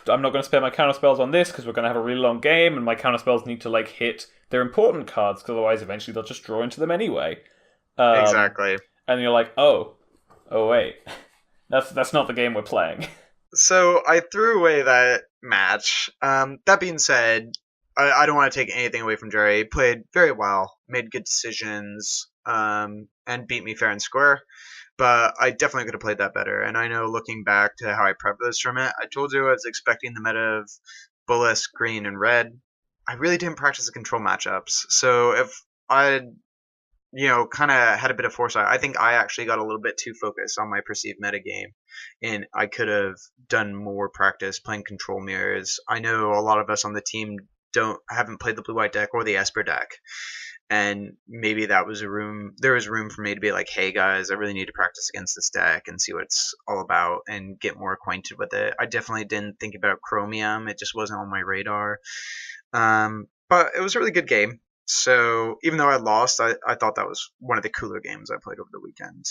I'm not going to spend my counter spells on this because we're going to have a really long game, and my counter spells need to like hit their important cards because otherwise eventually they'll just draw into them anyway. Exactly. And you're like, oh wait, that's not the game we're playing. So I threw away that match. That being said, I don't want to take anything away from Jerry. He played very well, made good decisions, and beat me fair and square. But I definitely could have played that better. And I know looking back to how I prepped this tournament, I told you I was expecting the meta of Bullis, green, and red. I really didn't practice the control matchups. So if I'd kind of had a bit of foresight, I think I actually got a little bit too focused on my perceived metagame, and I could have done more practice playing control mirrors. I know a lot of us on the team haven't played the blue-white deck or the Esper deck, and maybe there was room for me to be like, hey guys, I really need to practice against this deck and see what it's all about and get more acquainted with it. I definitely didn't think about Chromium. It just wasn't on my radar. But it was a really good game. So even though I lost, I thought that was one of the cooler games I played over the weekend,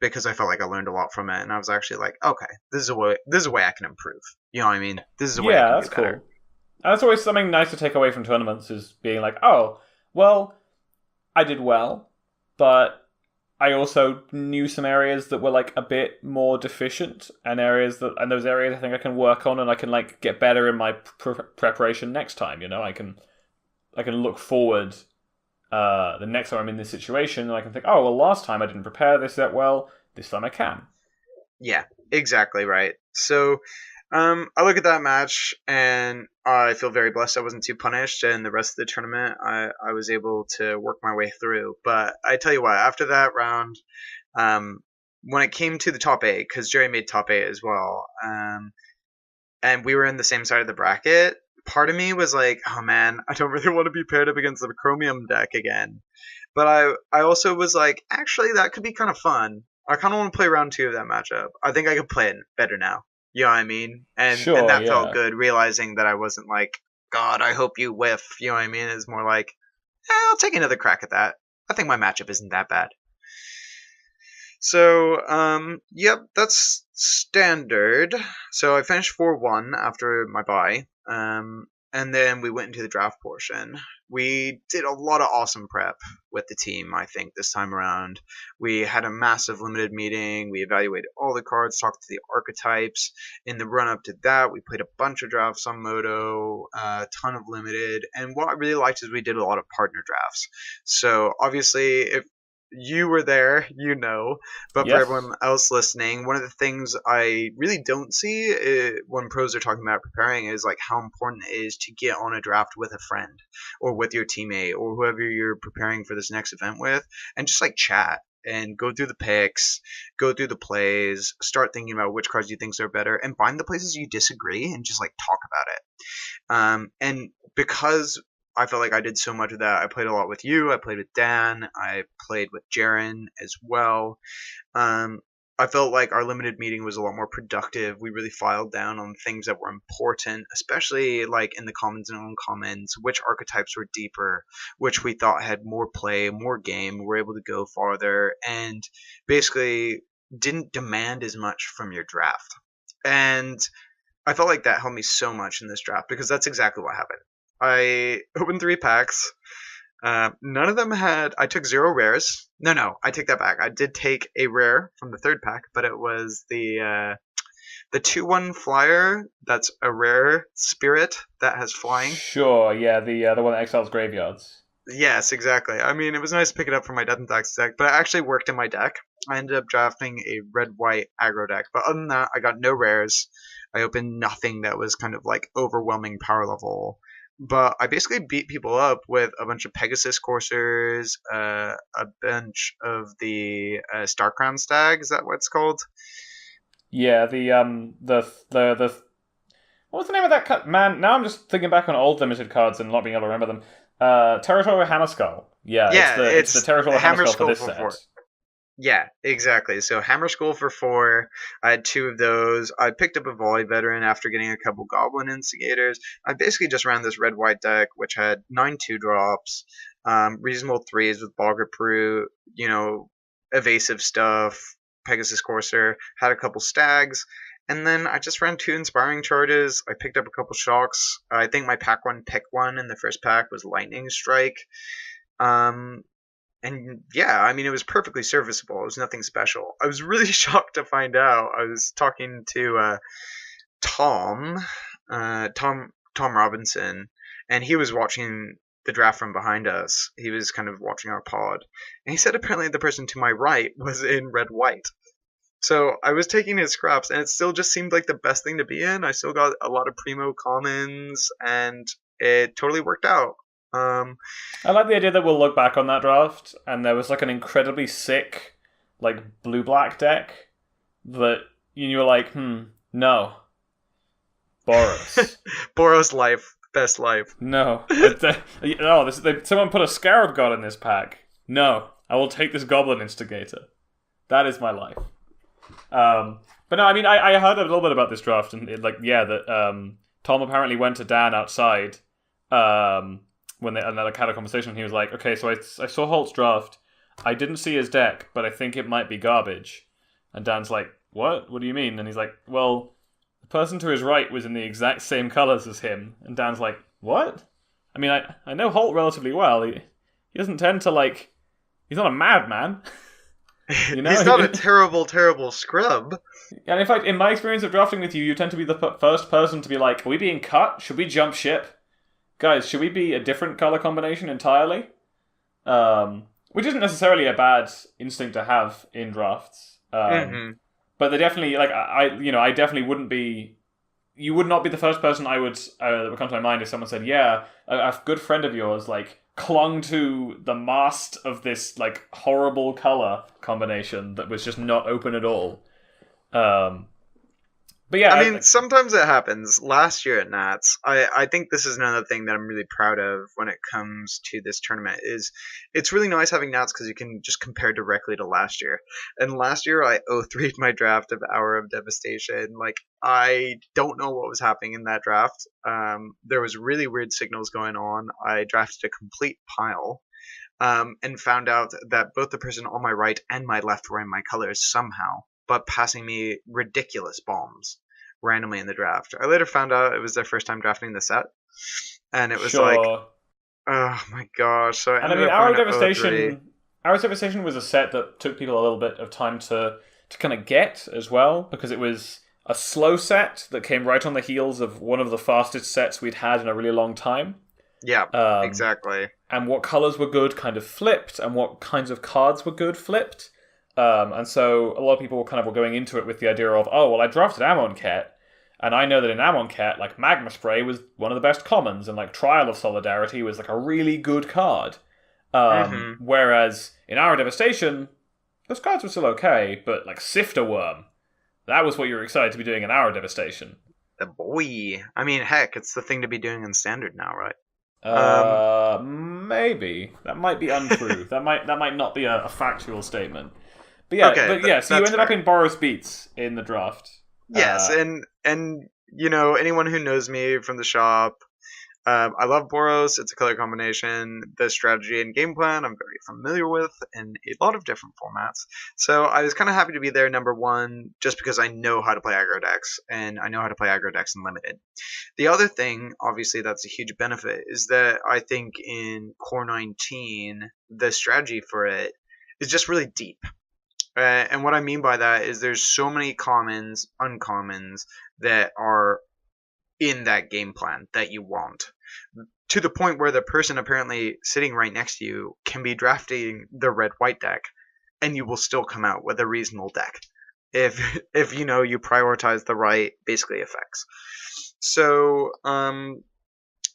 because I felt like I learned a lot from it, and I was actually like, okay, this is a way I can improve. You know what I mean? This is a way I can that's be better. Cool. And that's always something nice to take away from tournaments, is being like, oh, well, I did well, but I also knew some areas that were like a bit more deficient, and those areas I think I can work on, and I can like get better in my preparation next time. I can look forward the next time I'm in this situation, and I can think, oh well, last time I didn't prepare this that well. This time I can. Yeah, exactly right. So, I look at that match and I feel very blessed I wasn't too punished, and the rest of the tournament I was able to work my way through. But I tell you what, after that round, um, when it came to the top eight, because Jerry made top eight as well, and we were in the same side of the bracket, part of me was like, oh man, I don't really want to be paired up against the Chromium deck again. But I also was like, actually, that could be kind of fun. I kind of want to play round two of that matchup. I think I could play it better now. You know what I mean? And Sure, that yeah. felt good, realizing that I wasn't like, God, I hope you whiff. You know what I mean? It's more like, I'll take another crack at that. I think my matchup isn't that bad. So, yep, that's standard. So I finished 4-1 after my bye. And then we went into the draft portion. We did a lot of awesome prep with the team, I think, this time around. We had a massive limited meeting. We evaluated all the cards, talked to the archetypes. In the run-up to that, we played a bunch of drafts on Moto, a ton of limited. And what I really liked is we did a lot of partner drafts. So, obviously, if you were there, but Yes. for everyone else listening, one of the things I really don't see when pros are talking about preparing is like how important it is to get on a draft with a friend or with your teammate or whoever you're preparing for this next event with, and just like chat and go through the picks, go through the plays, start thinking about which cards you think are better, and find the places you disagree and just like talk about it. And because I felt like I did so much of that. I played a lot with you. I played with Dan. I played with Jaren as well. I felt like our limited meeting was a lot more productive. We really filed down on things that were important, especially like in the commons and uncommons, which archetypes were deeper, which we thought had more play, more game. We were able to go farther and basically didn't demand as much from your draft. And I felt like that helped me so much in this draft because that's exactly what happened. I opened 3 packs. None of them had. I took 0 rares. No, I take that back. I did take a rare from the 3rd pack, but it was the 2/1 flyer. That's a rare spirit that has flying. Sure, yeah, the one that exiles graveyards. Yes, exactly. I mean, it was nice to pick it up for my Death and Tax deck, but it actually worked in my deck. I ended up drafting a red-white aggro deck, but other than that, I got no rares. I opened nothing that was kind of like overwhelming power level. But I basically beat people up with a bunch of Pegasus Coursers, a bunch of the Starcrown Stag. Is that what it's called? Yeah, the what was the name of that card? Man, now I'm just thinking back on old limited cards and not being able to remember them. Territorial Hammerskull. Yeah, it's the Territorial Hammerskull for this set. 4. Yeah, exactly. So Hammer Skull for 4. I had 2 of those. I picked up a Volley Veteran after getting a couple Goblin Instigators. I basically just ran this red-white deck, which had 9 2-drops, reasonable 3s with Bogger Brute, evasive stuff, Pegasus Courser, had a couple Stags, and then I just ran 2 Inspiring Charges. I picked up a couple Shocks. I think my pack 1 pick 1 in the first pack was Lightning Strike. And yeah, I mean, it was perfectly serviceable. It was nothing special. I was really shocked to find out. I was talking to Tom Robinson, and he was watching the draft from behind us. He was kind of watching our pod, and he said apparently the person to my right was in red-white. So I was taking his scraps, and it still just seemed like the best thing to be in. I still got a lot of primo commons, and it totally worked out. I like the idea that we'll look back on that draft and there was like an incredibly sick like blue-black deck that you were like, no. Boros. Boros life. Best life. No. Someone put a Scarab God in this pack. No. I will take this Goblin Instigator. That is my life. But no, I mean, I heard a little bit about this draft and that Tom apparently went to Dan outside when they had a conversation. He was like, okay, so I saw Holt's draft. I didn't see his deck, but I think it might be garbage. And Dan's like, what? What do you mean? And he's like, well, the person to his right was in the exact same colors as him, and Dan's like, what? I mean, I know Holt relatively well. He doesn't tend to, like, he's not a madman. You know? He's not a terrible scrub. And in fact, in my experience of drafting with you, you tend to be the first person to be like, are we being cut? Should we jump ship? Guys, should we be a different color combination entirely? Which isn't necessarily a bad instinct to have in drafts. But they definitely, like, I definitely wouldn't be... You would not be the first person I would that would come to my mind if someone said, yeah, a good friend of yours, like, clung to the mast of this, like, horrible color combination that was just not open at all. But yeah, I mean, sometimes it happens. Last year at Nats, I think this is another thing that I'm really proud of when it comes to this tournament is it's really nice having Nats because you can just compare directly to last year. And last year I 0-3'd my draft of Hour of Devastation. Like, I don't know what was happening in that draft. There was really weird signals going on. I drafted a complete pile. And found out that both the person on my right and my left were in my colors somehow, but passing me ridiculous bombs randomly in the draft. I later found out it was their first time drafting the set, and it was like, oh my gosh. So and I mean, Hour of Devastation was a set that took people a little bit of time to kind of get as well, because it was a slow set that came right on the heels of one of the fastest sets we'd had in a really long time. Yeah, exactly. And what colors were good kind of flipped, and what kinds of cards were good flipped. And so a lot of people kind of were going into it with the idea of, oh, well, I drafted Amonkhet, and I know that in Amonkhet, like, Magma Spray was one of the best commons, and, like, Trial of Solidarity was, like, a really good card. Whereas in Hour of Devastation, those cards were still okay, but, like, Sifter Worm, that was what you were excited to be doing in Hour of Devastation. The boy. I mean, heck, it's the thing to be doing in Standard now, right? Maybe. That might be untrue. that might not be a factual statement. But yeah, okay, so you ended up in Boros Beats in the draft. Yes, and you know, anyone who knows me from the shop, I love Boros. It's a color combination. The strategy and game plan I'm very familiar with in a lot of different formats. So I was kind of happy to be there number one, just because I know how to play aggro decks, and I know how to play aggro decks in Limited. The other thing, obviously, that's a huge benefit, is that I think in Core 19, the strategy for it is just really deep. And what I mean by that is there's so many commons, uncommons that are in that game plan that you want, to the point where the person apparently sitting right next to you can be drafting the red-white deck, and you will still come out with a reasonable deck if you know you prioritize the right basically effects. So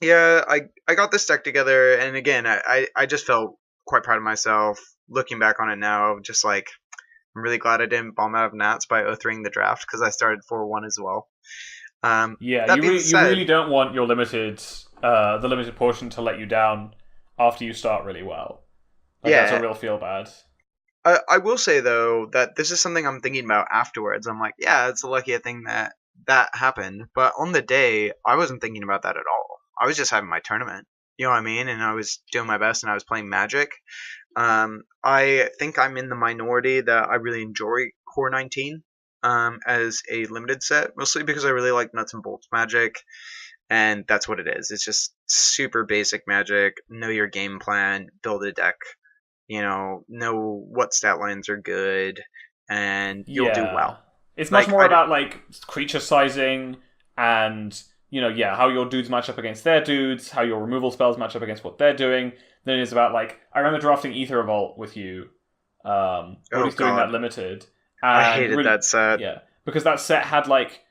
yeah, I got this deck together, and again I just felt quite proud of myself looking back on it now. Just like, I'm really glad I didn't bomb out of Nats by 0-3ing the draft, because I started 4-1 as well. Yeah, you really don't want your the limited portion to let you down after you start really well. Like, yeah, that's a real feel bad. I will say, though, that this is something I'm thinking about afterwards. I'm like, yeah, it's a lucky thing that happened. But on the day, I wasn't thinking about that at all. I was just having my tournament. You know what I mean? And I was doing my best, and I was playing Magic. I think I'm in the minority that I really enjoy Core 19 as a limited set, mostly because I really like Nuts and Bolts Magic, and that's what it is. It's just super basic Magic. Know your game plan, build a deck, know what stat lines are good, and you'll do well. It's much more about, like, creature sizing and, how your dudes match up against their dudes, how your removal spells match up against what they're doing. Then it is about, like, I remember drafting Aether Revolt with you, or at least doing that limited. And I hated that set. Yeah, because that set had, like,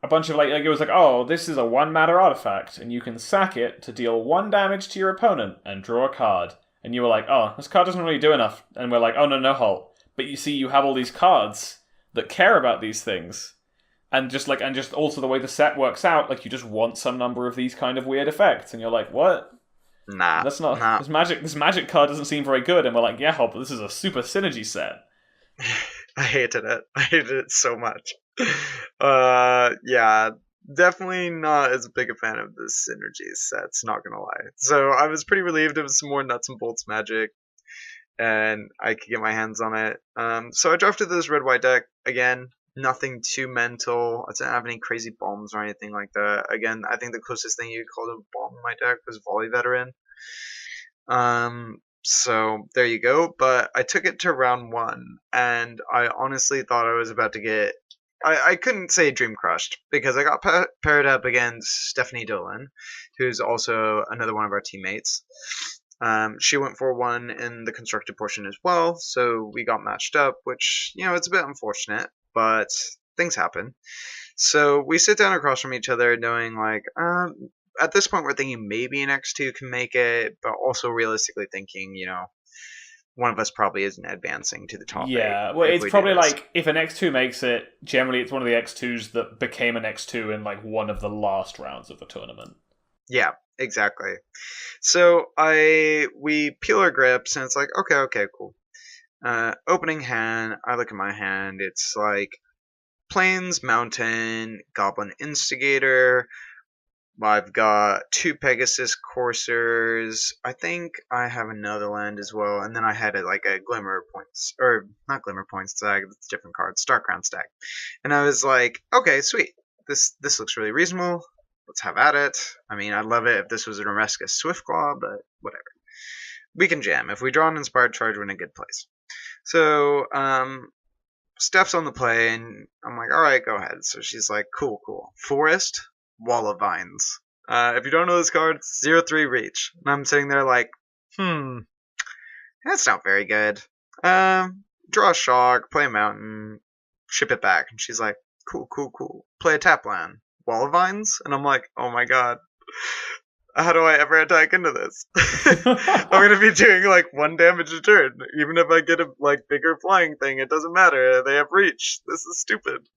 a bunch of, like it was like, oh, this is a 1-mana artifact, and you can sack it to deal 1 damage to your opponent and draw a card. And you were like, oh, this card doesn't really do enough. And we're like, oh, no, Holt. But you see, you have all these cards that care about these things. And just also the way the set works out, like, you just want some number of these kind of weird effects. And you're like, what? Nah. That's not... Nah. This magic card doesn't seem very good. And we're like, yeah, Holt, but this is a super synergy set. I hated it. I hated it so much. Yeah, definitely not as big a fan of the synergy sets, not gonna lie. So I was pretty relieved it was some more Nuts and Bolts Magic, and I could get my hands on it. So I drafted this red-white deck again. Nothing too mental. I didn't have any crazy bombs or anything like that. Again, I think the closest thing you could call a bomb in my deck was Volley Veteran. So there you go. But I took it to round 1, and I honestly thought I was about to get. I couldn't say dream crushed because I got paired up against Stephanie Dolan, who's also another one of our teammates. She went 4-1 in the constructed portion as well, so we got matched up, which, it's a bit unfortunate, but things happen. So we sit down across from each other knowing, like, at this point we're thinking maybe an X2 can make it, but also realistically thinking, one of us probably isn't advancing to the top 8. Yeah, well, it's probably like, if an X2 makes it, generally it's one of the X2s that became an X2 in, like, one of the last rounds of the tournament. Yeah, exactly. So we peel our grips, and it's like, okay, cool. Opening hand, I look at my hand, it's like Plains, Mountain, Goblin Instigator. I've got 2 Pegasus Coursers. I think I have another land as well, and then I had a Glimmer Points, or not Glimmer Points stack, it's a different card, Starcrown stack. And I was like, okay, sweet. This looks really reasonable. Let's have at it. I mean, I'd love it if this was an Oreska Swiftclaw, but whatever. We can jam. If we draw an Inspired Charge, we're in a good place. So, Steph's on the play, and I'm like, all right, go ahead. So she's like, cool. Forest, Wall of Vines. If you don't know this card, it's 0-3 reach. And I'm sitting there like, that's not very good. Draw a Shock, play a Mountain, ship it back. And she's like, cool. Play a tap land. Wall of Vines? And I'm like, oh my god. How do I ever attack into this? I'm going to be doing 1 damage a turn. Even if I get a bigger flying thing, it doesn't matter. They have reach. This is stupid.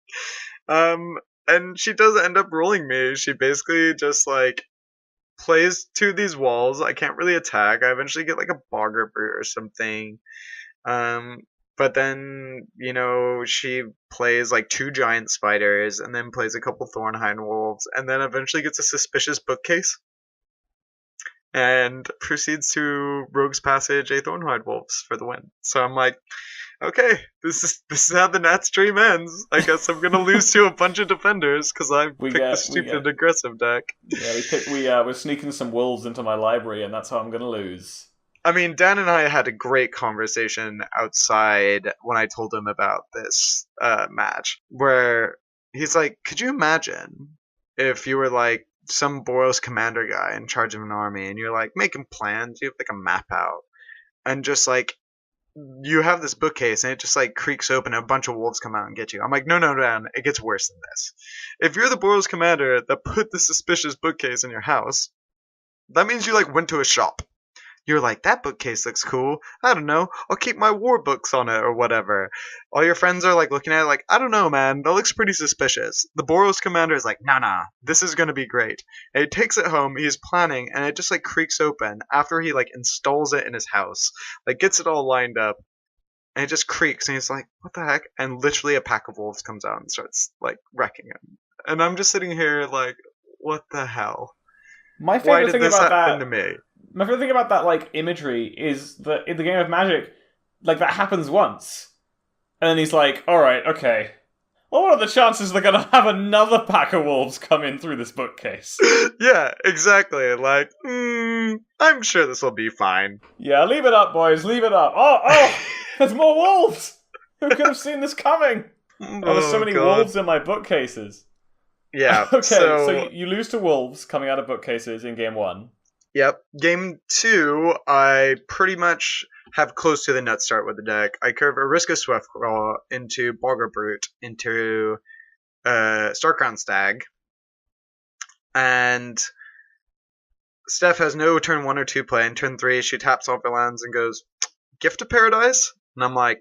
And she does end up rolling me. She basically just plays 2 of these walls. I can't really attack. I eventually get a Bogger Brute or something. But then, she plays 2 Giant Spiders, and then plays a couple Thornhide Wolves, and then eventually gets a Suspicious Bookcase, and proceeds to Rogue's Passage a Thornhide Wolves for the win. So I'm like, okay, this is how the Nats dream ends. I guess I'm gonna lose to a bunch of defenders because I picked the stupid aggressive deck. Yeah, we're sneaking some wolves into my library, and that's how I'm gonna lose. I mean, Dan and I had a great conversation outside when I told him about this match, where he's like, could you imagine if you were some Boros commander guy in charge of an army, and you're making plans, you have a map out, and just you have this bookcase, and it just creaks open, and a bunch of wolves come out and get you. I'm like, no, Dan, it gets worse than this. If you're the Boros commander that put the Suspicious Bookcase in your house, that means you went to a shop. You're like, that bookcase looks cool. I don't know. I'll keep my war books on it or whatever. All your friends are looking at it I don't know, man. That looks pretty suspicious. The Boros commander is like, nah. This is going to be great. And he takes it home. He's planning, and it just creaks open after he installs it in his house. Gets it all lined up. And it just creaks, and he's like, what the heck? And literally a pack of wolves comes out and starts wrecking him. And I'm just sitting here what the hell? My favorite Why thing did this about happen that, to me? My favorite thing about that imagery is that in the game of Magic, that happens once, and then he's like, "All right, okay. Well, what are the chances they're gonna have another pack of wolves come in through this bookcase?" Yeah, exactly. I'm sure this will be fine. Yeah, leave it up, boys. Leave it up. Oh, there's more wolves. Who could have seen this coming? There's so many wolves in my bookcases. Yeah. Okay, so you lose to wolves coming out of bookcases in game 1. Yep. Game 2, I pretty much have close to the nut start with the deck. I curve Oriska Swiftclaw into Bogger Brute into Starcrown Stag. And Steph has no turn 1 or 2 play. In turn 3, she taps off her lands and goes, Gift of Paradise? And I'm like,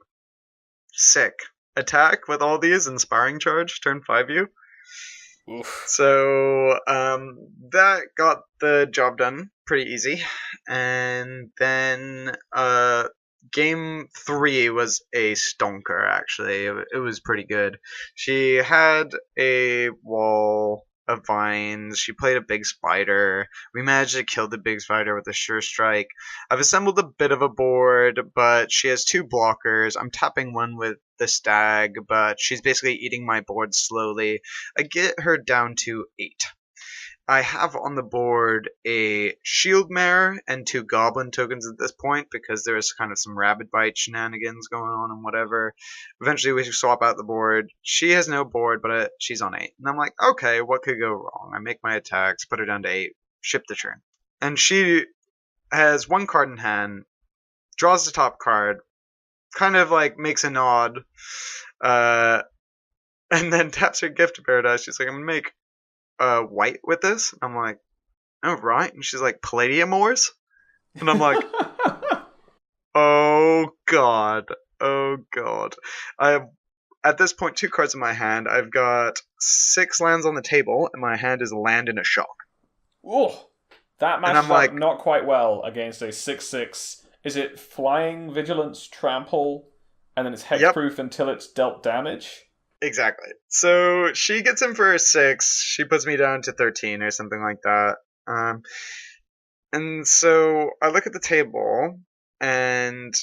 sick. Attack with all these, Inspiring Charge, turn 5 you. Oof. So that got the job done pretty easy. And then game 3 was a stonker, actually. It was pretty good. She had a wall of vines. She played a big spider. We managed to kill the big spider with a sure strike. I've assembled a bit of a board, but she has 2 blockers. I'm tapping one with the stag, but she's basically eating my board slowly. I get her down to 8. I have on the board a shield mare and 2 goblin tokens at this point because there's kind of some rabid bite shenanigans going on and whatever. Eventually we swap out the board. She has no board, but she's on 8. And I'm like, okay, what could go wrong? I make my attacks, put her down to 8, ship the turn. And she has 1 card in hand, draws the top card, kind of like makes a nod, and then taps her gift of paradise. She's like, I'm gonna make white with this. I'm like, oh right. And she's like, palladium ores? And I'm like, oh god. Oh god. I have at this point 2 cards in my hand. I've got 6 lands on the table, and my hand is a land and a shock. Oh, that matches up like, not quite well against a 6/6. Is it flying, vigilance, trample, and then it's hexproof until it's dealt damage? Exactly. So she gets in for a 6. She puts me down to 13 or something like that. And so I look at the table, and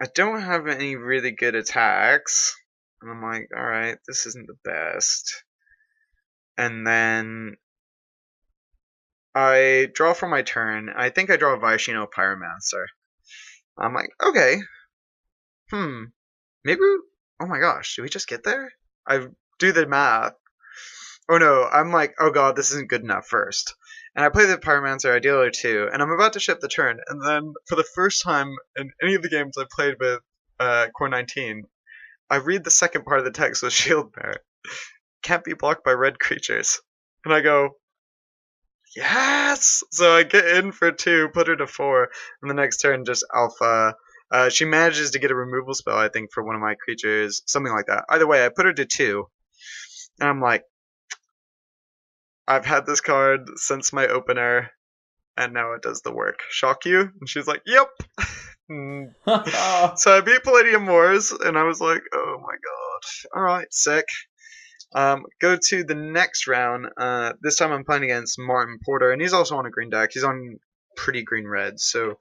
I don't have any really good attacks. And I'm like, alright, this isn't the best. And then I draw for my turn. I think I draw a Viashino Pyromancer. I'm like, okay. Maybe... Oh my gosh, did we just get there? I do the math. Oh no, I'm like, oh god, this isn't good enough first. And I play the Pyromancer, I deal her 2, and I'm about to ship the turn, and then for the first time in any of the games I played with Core 19, I read the second part of the text with Shield Bear. Can't be blocked by red creatures. And I go, yes! So I get in for 2, put her to 4, and the next turn just alpha. She manages to get a removal spell, I think, for one of my creatures, something like that. Either way, I put her to 2, and I'm like, I've had this card since my opener, and now it does the work. Shock you? And she's like, yep! So I beat Palladium Wars, and I was like, oh my god. Alright, sick. Go to the next round. This time I'm playing against Martin Porter, and he's also on a green deck. He's on pretty green-red, so...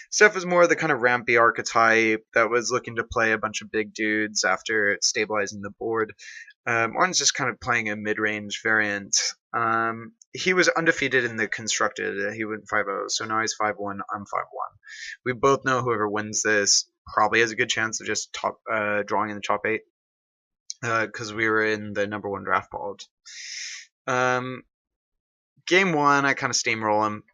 Steph was more of the kind of rampy archetype that was looking to play a bunch of big dudes after stabilizing the board. Martin's just kind of playing a mid-range variant. He was undefeated in the constructed. He went 5-0, so now he's 5-1, I'm 5-1. We both know whoever wins this probably has a good chance of just drawing in the top 8, because we were in the number 1 draft pod. Game 1, I kind of steamroll him.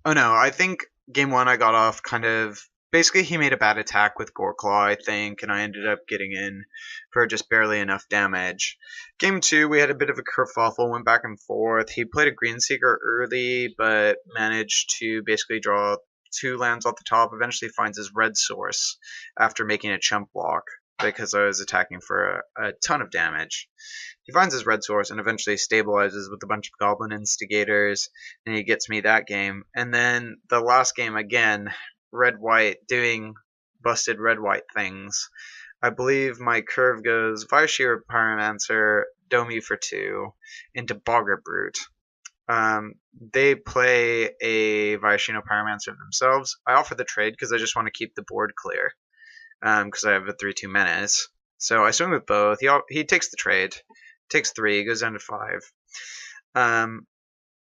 Oh no, I think game 1 I got off kind of... Basically, he made a bad attack with Goreclaw, I think, and I ended up getting in for just barely enough damage. Game 2, we had a bit of a kerfuffle, went back and forth. He played a Greenseeker early, but managed to basically draw 2 lands off the top, eventually finds his red source after making a chump block, because I was attacking for a ton of damage. He finds his red source and eventually stabilizes with a bunch of goblin instigators, and he gets me that game. And then the last game again, red-white, doing busted red-white things. I believe my curve goes Viashino Pyromancer, Domi for 2, into Boggart Brute. They play a Viashino Pyromancer themselves. I offer the trade because I just want to keep the board clear, because I have a 3/2 menace. So I swing with both. He takes the trade. Takes 3, goes down to 5.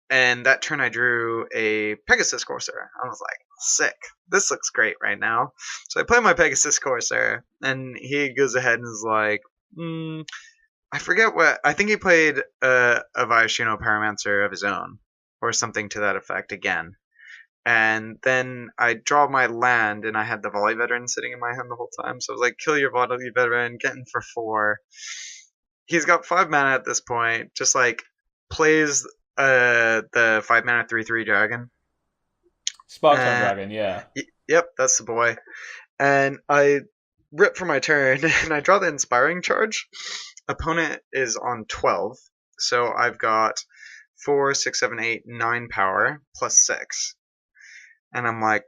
And that turn I drew a Pegasus Courser. I was like, sick. This looks great right now. So I play my Pegasus Courser, and he goes ahead and is like, I forget what... I think he played a Viashino Pyromancer of his own, or something to that effect again. And then I draw my land, and I had the Volley Veteran sitting in my hand the whole time. So I was like, kill your Volley Veteran, get in for 4. He's got 5 mana at this point, just like plays the 5 mana 3/3 dragon. Sparkstone Dragon, yeah. Yep, that's the boy. And I rip for my turn, and I draw the Inspiring Charge. Opponent is on 12, so I've got 4, 6, 7, 8, 9 power, plus 6. And I'm like,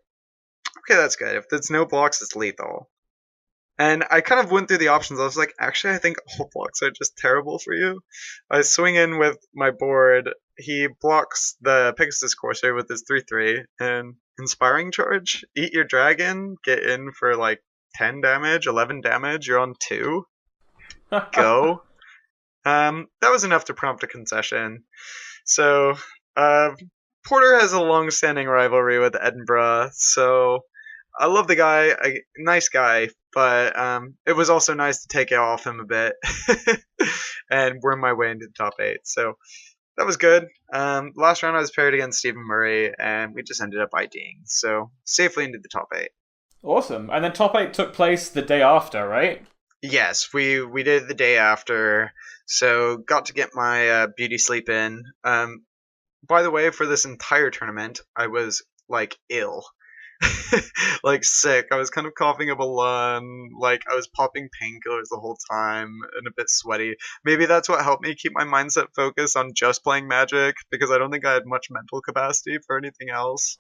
okay, that's good. If there's no blocks, it's lethal. And I kind of went through the options. I was like, actually, I think all blocks are just terrible for you. I swing in with my board. He blocks the Pegasus Courser with his 3/3 and Inspiring Charge. Eat your dragon. Get in for like 10 damage, 11 damage. You're on 2. Go. That was enough to prompt a concession. So, Porter has a long-standing rivalry with Edinburgh, so I love the guy, nice guy, but it was also nice to take it off him a bit and worm my way into the top 8. So that was good. Last round I was paired against Stephen Murray, and we just ended up IDing, so safely into the top 8. Awesome. And then top 8 took place the day after, right? Yes, we did it the day after, so got to get my beauty sleep in. By the way, for this entire tournament, I was, like, ill. Like, sick. I was kind of coughing up a lung. Like, I was popping painkillers the whole time and a bit sweaty. Maybe that's what helped me keep my mindset focused on just playing Magic, because I don't think I had much mental capacity for anything else.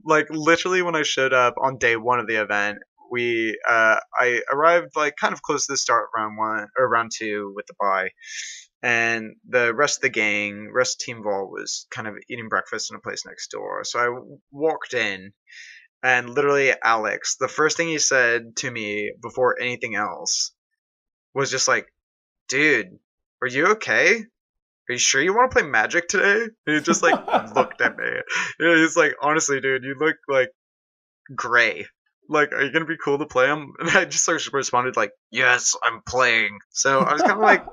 Like, literally when I showed up on day 1 of the event, I arrived, like, kind of close to the start of round 2 with the bye. And the rest of the gang, rest of Team Vault was kind of eating breakfast in a place next door. So I walked in, and literally Alex, the first thing he said to me before anything else was just like, "Dude, are you okay? Are you sure you want to play Magic today?" And he just, like, looked at me. He's like, "Honestly, dude, you look, like, gray. Like, are you going to be cool to play him?" And I just, like, responded, like, "Yes, I'm playing." So I was kind of, like,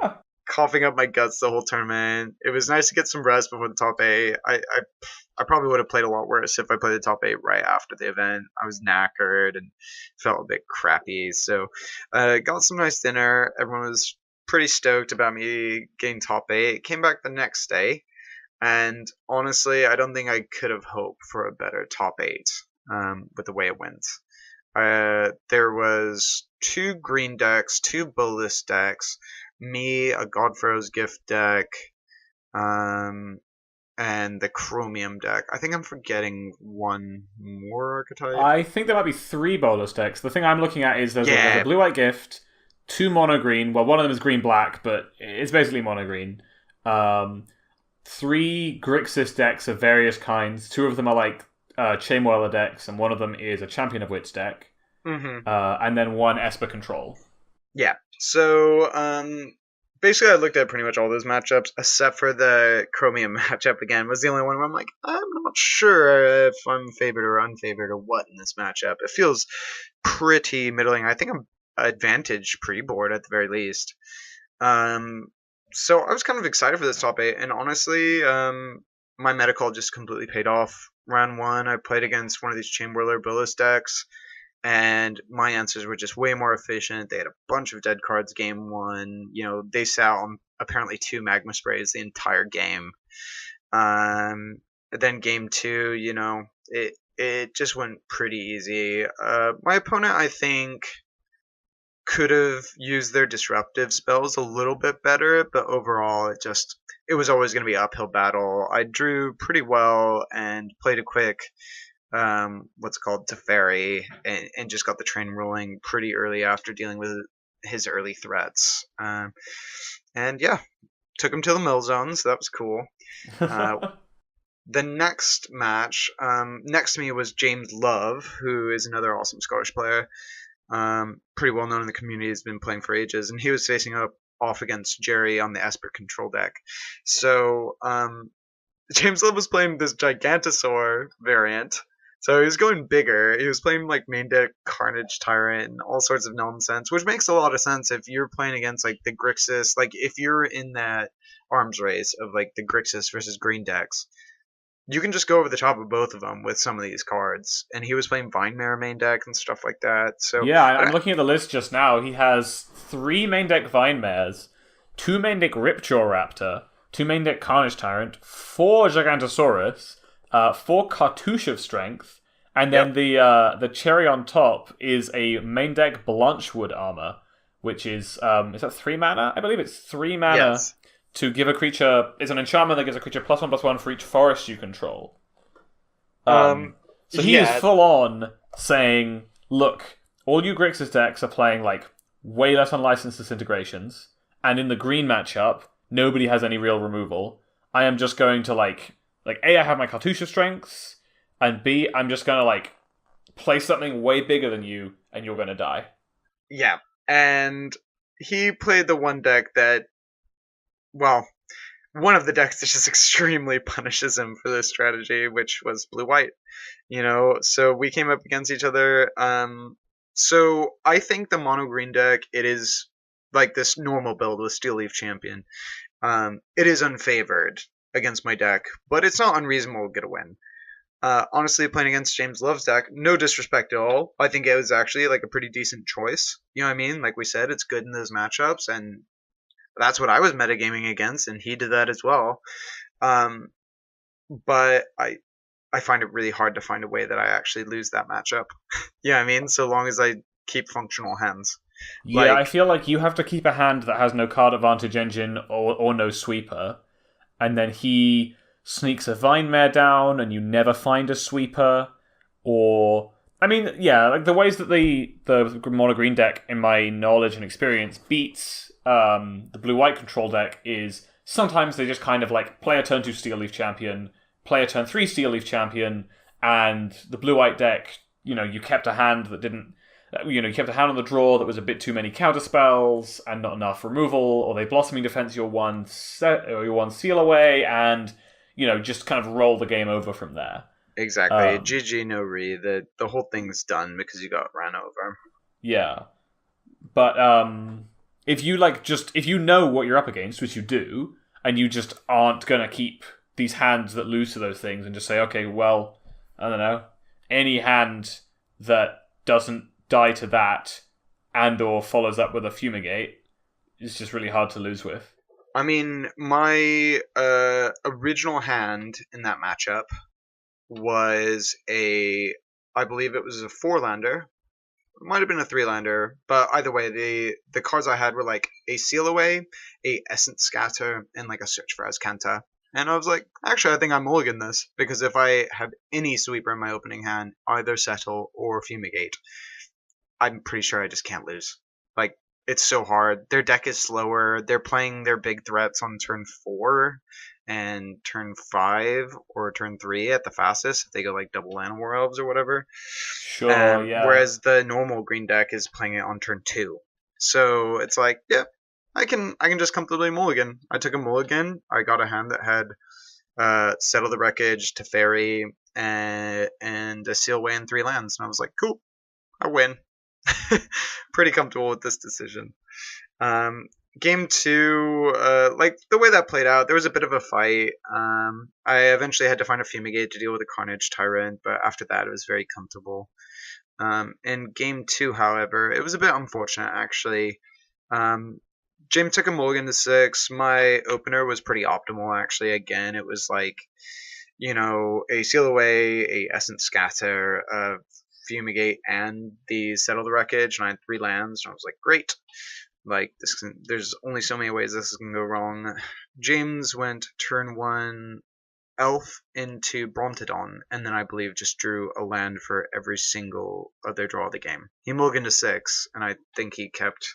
coughing up my guts the whole tournament. It was nice to get some rest before the top 8. I probably would have played a lot worse if I played the top 8 right after the event. I was knackered and felt a bit crappy. So got some nice dinner. Everyone was pretty stoked about me getting top 8. Came back the next day, and honestly, I don't think I could have hoped for a better top 8 with the way it went. There was 2 green decks, 2 Bolus decks, me, a Godfrey's Gift deck, and the Chromium deck. I think I'm forgetting one more archetype. I think there might be 3 Bolus decks. The thing I'm looking at is there's a blue-white gift, 2 mono-green. Well, one of them is green-black, but it's basically mono-green. 3 Grixis decks of various kinds. 2 of them are like Chainwhirler decks, and one of them is a Champion of Wits deck. Mm-hmm. And then 1 Esper Control. Yeah. So, basically I looked at pretty much all those matchups, except for the Chromium matchup again, was the only one where I'm like, I'm not sure if I'm favored or unfavored or what in this matchup. It feels pretty middling. I think I'm advantage pre-board at the very least. So I was kind of excited for this top 8, and honestly, my medical just completely paid off. Round 1, I played against one of these Chainwhirler Bolus decks, and my answers were just way more efficient. They had a bunch of dead cards game 1. You know, they sat on apparently 2 Magma Sprays the entire game. Then game 2, you know, it just went pretty easy. My opponent, I think, could have used their disruptive spells a little bit better, but overall it was always going to be an uphill battle. I drew pretty well and played a quick Teferi, and just got the train rolling pretty early after dealing with his early threats. And yeah, took him to the mill zone, so that was cool. The next match, next to me was James Love, who is another awesome Scottish player. Pretty well known in the community, has been playing for ages, and he was facing off against Jerry on the Esper Control deck. So James Love was playing this Gigantosaur variant. So he was going bigger. He was playing like main deck Carnage Tyrant and all sorts of nonsense, which makes a lot of sense if you're playing against like the Grixis. Like if you're in that arms race of like the Grixis versus green decks, you can just go over the top of both of them with some of these cards. And he was playing Vine Mare main deck and stuff like that. So yeah, I'm looking at the list just now. He has 3 main deck Vine Mares, 2 main deck Ripjaw Raptor, 2 main deck Carnage Tyrant, 4 Gigantosaurus, 4 Cartouche of Strength, and then the cherry on top is a main deck Blanchwood Armor, which is that 3 mana? I believe it's 3 mana. Yes. To give a creature, it's an enchantment that gives a creature +1/+1 for each forest you control. So he is full on saying, look, all you Grixis decks are playing like way less unlicensed disintegrations, and in the green matchup, nobody has any real removal. I am just going to like A, I have my Cartouche of Strengths, and B, I'm just going to like play something way bigger than you and you're going to die. Yeah. And he played the one deck that, well, one of the decks that just extremely punishes him for this strategy, which was blue white. So we came up against each other. So I think the mono green deck, it is like this normal build with Steel Leaf Champion. It is unfavored against my deck, but it's not unreasonable to get a win. Honestly, playing against James Love's deck, no disrespect at all. I think it was actually like a pretty decent choice. You know what I mean? Like we said, it's good in those matchups, and that's what I was metagaming against, and he did that as well. Um, but I find it really hard to find a way that I actually lose that matchup. Yeah, I mean, so long as I keep functional hands. Yeah, I Like, feel like you have to keep a hand that has no card advantage engine or no sweeper, and then he sneaks a Vine Mare down, and you never find a sweeper. Or, I mean, yeah, like the ways that the mono green deck, in my knowledge and experience, beats the blue white control deck is sometimes they just kind of like play a turn 2 Steel Leaf Champion, play a turn 3 Steel Leaf Champion, and the blue white deck, you kept a hand that didn't. You kept a hand on the draw that was a bit too many counter spells and not enough removal, or they blossoming defense your one seal away, and just kind of roll the game over from there. exactly. GG no re. The whole thing's done because you got ran over. Yeah, but if you know what you're up against, which you do, and you just aren't gonna keep these hands that lose to those things, and just say, okay, well, I don't know, any hand that doesn't die to that and or follows up with a fumigate is just really hard to lose with. I mean, my original hand in that matchup was I believe it was a 4-lander. It might have been a 3-lander, but either way, the cards I had were like a Seal Away, a Essence Scatter, and like a Search for Azcanta. And I was like, actually, I think I'm mulligan this, because if I have any sweeper in my opening hand, either Settle or Fumigate, I'm pretty sure I just can't lose. Like, it's so hard. Their deck is slower. They're playing their big threats on turn 4 and turn 5 or turn 3 at the fastest. If they go like double Llanowar Elves or whatever. Sure, yeah. Whereas the normal green deck is playing it on turn 2. So it's like, yeah, I can just comfortably mulligan. I took a mulligan. I got a hand that had Settle the Wreckage, Teferi, and a Seal Away in 3 lands. And I was like, cool, I win. Pretty comfortable with this decision. Game 2, like the way that played out, there was a bit of a fight. I eventually had to find a Fumigate to deal with a Carnage Tyrant, but after that it was very comfortable. In Game 2, however, it was a bit unfortunate actually. James took a mulligan to 6. My opener was pretty optimal actually. Again, it was like, a Seal Away, a Essence Scatter, a Fumigate, and the Settle the Wreckage, and I had 3 lands, and I was like, great. Like, there's only so many ways this can go wrong. James went turn 1 Elf into Brontodon, and then I believe just drew a land for every single other draw of the game. He mulliganed to 6, and I think he kept.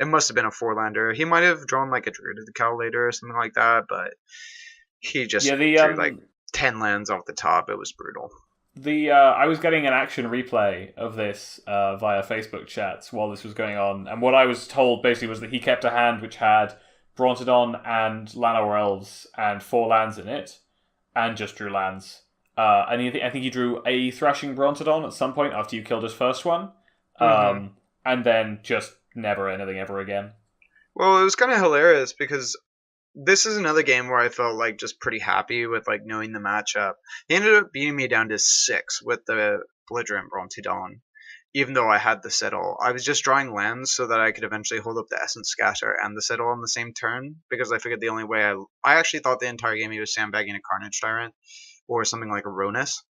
It must have been a 4-lander. He might have drawn like a Druid of the Cowl later or something like that, but he just drew like 10 lands off the top. It was brutal. I was getting an action replay of this via Facebook chats while this was going on, and what I was told basically was that he kept a hand which had Brontodon and Llanowar Elves and 4 lands in it, and just drew lands. And I think he drew a Thrashing Brontodon at some point after you killed his first one, and then just never anything ever again. Well, it was kind of hilarious because this is another game where I felt like just pretty happy with like knowing the matchup. He ended up beating me down to 6 with the Belligerent Brontodon, even though I had the Settle. I was just drawing lands so that I could eventually hold up the Essence Scatter and the Settle on the same turn, because I figured the only way I actually thought the entire game he was sandbagging a Carnage Tyrant or something like a Ronus.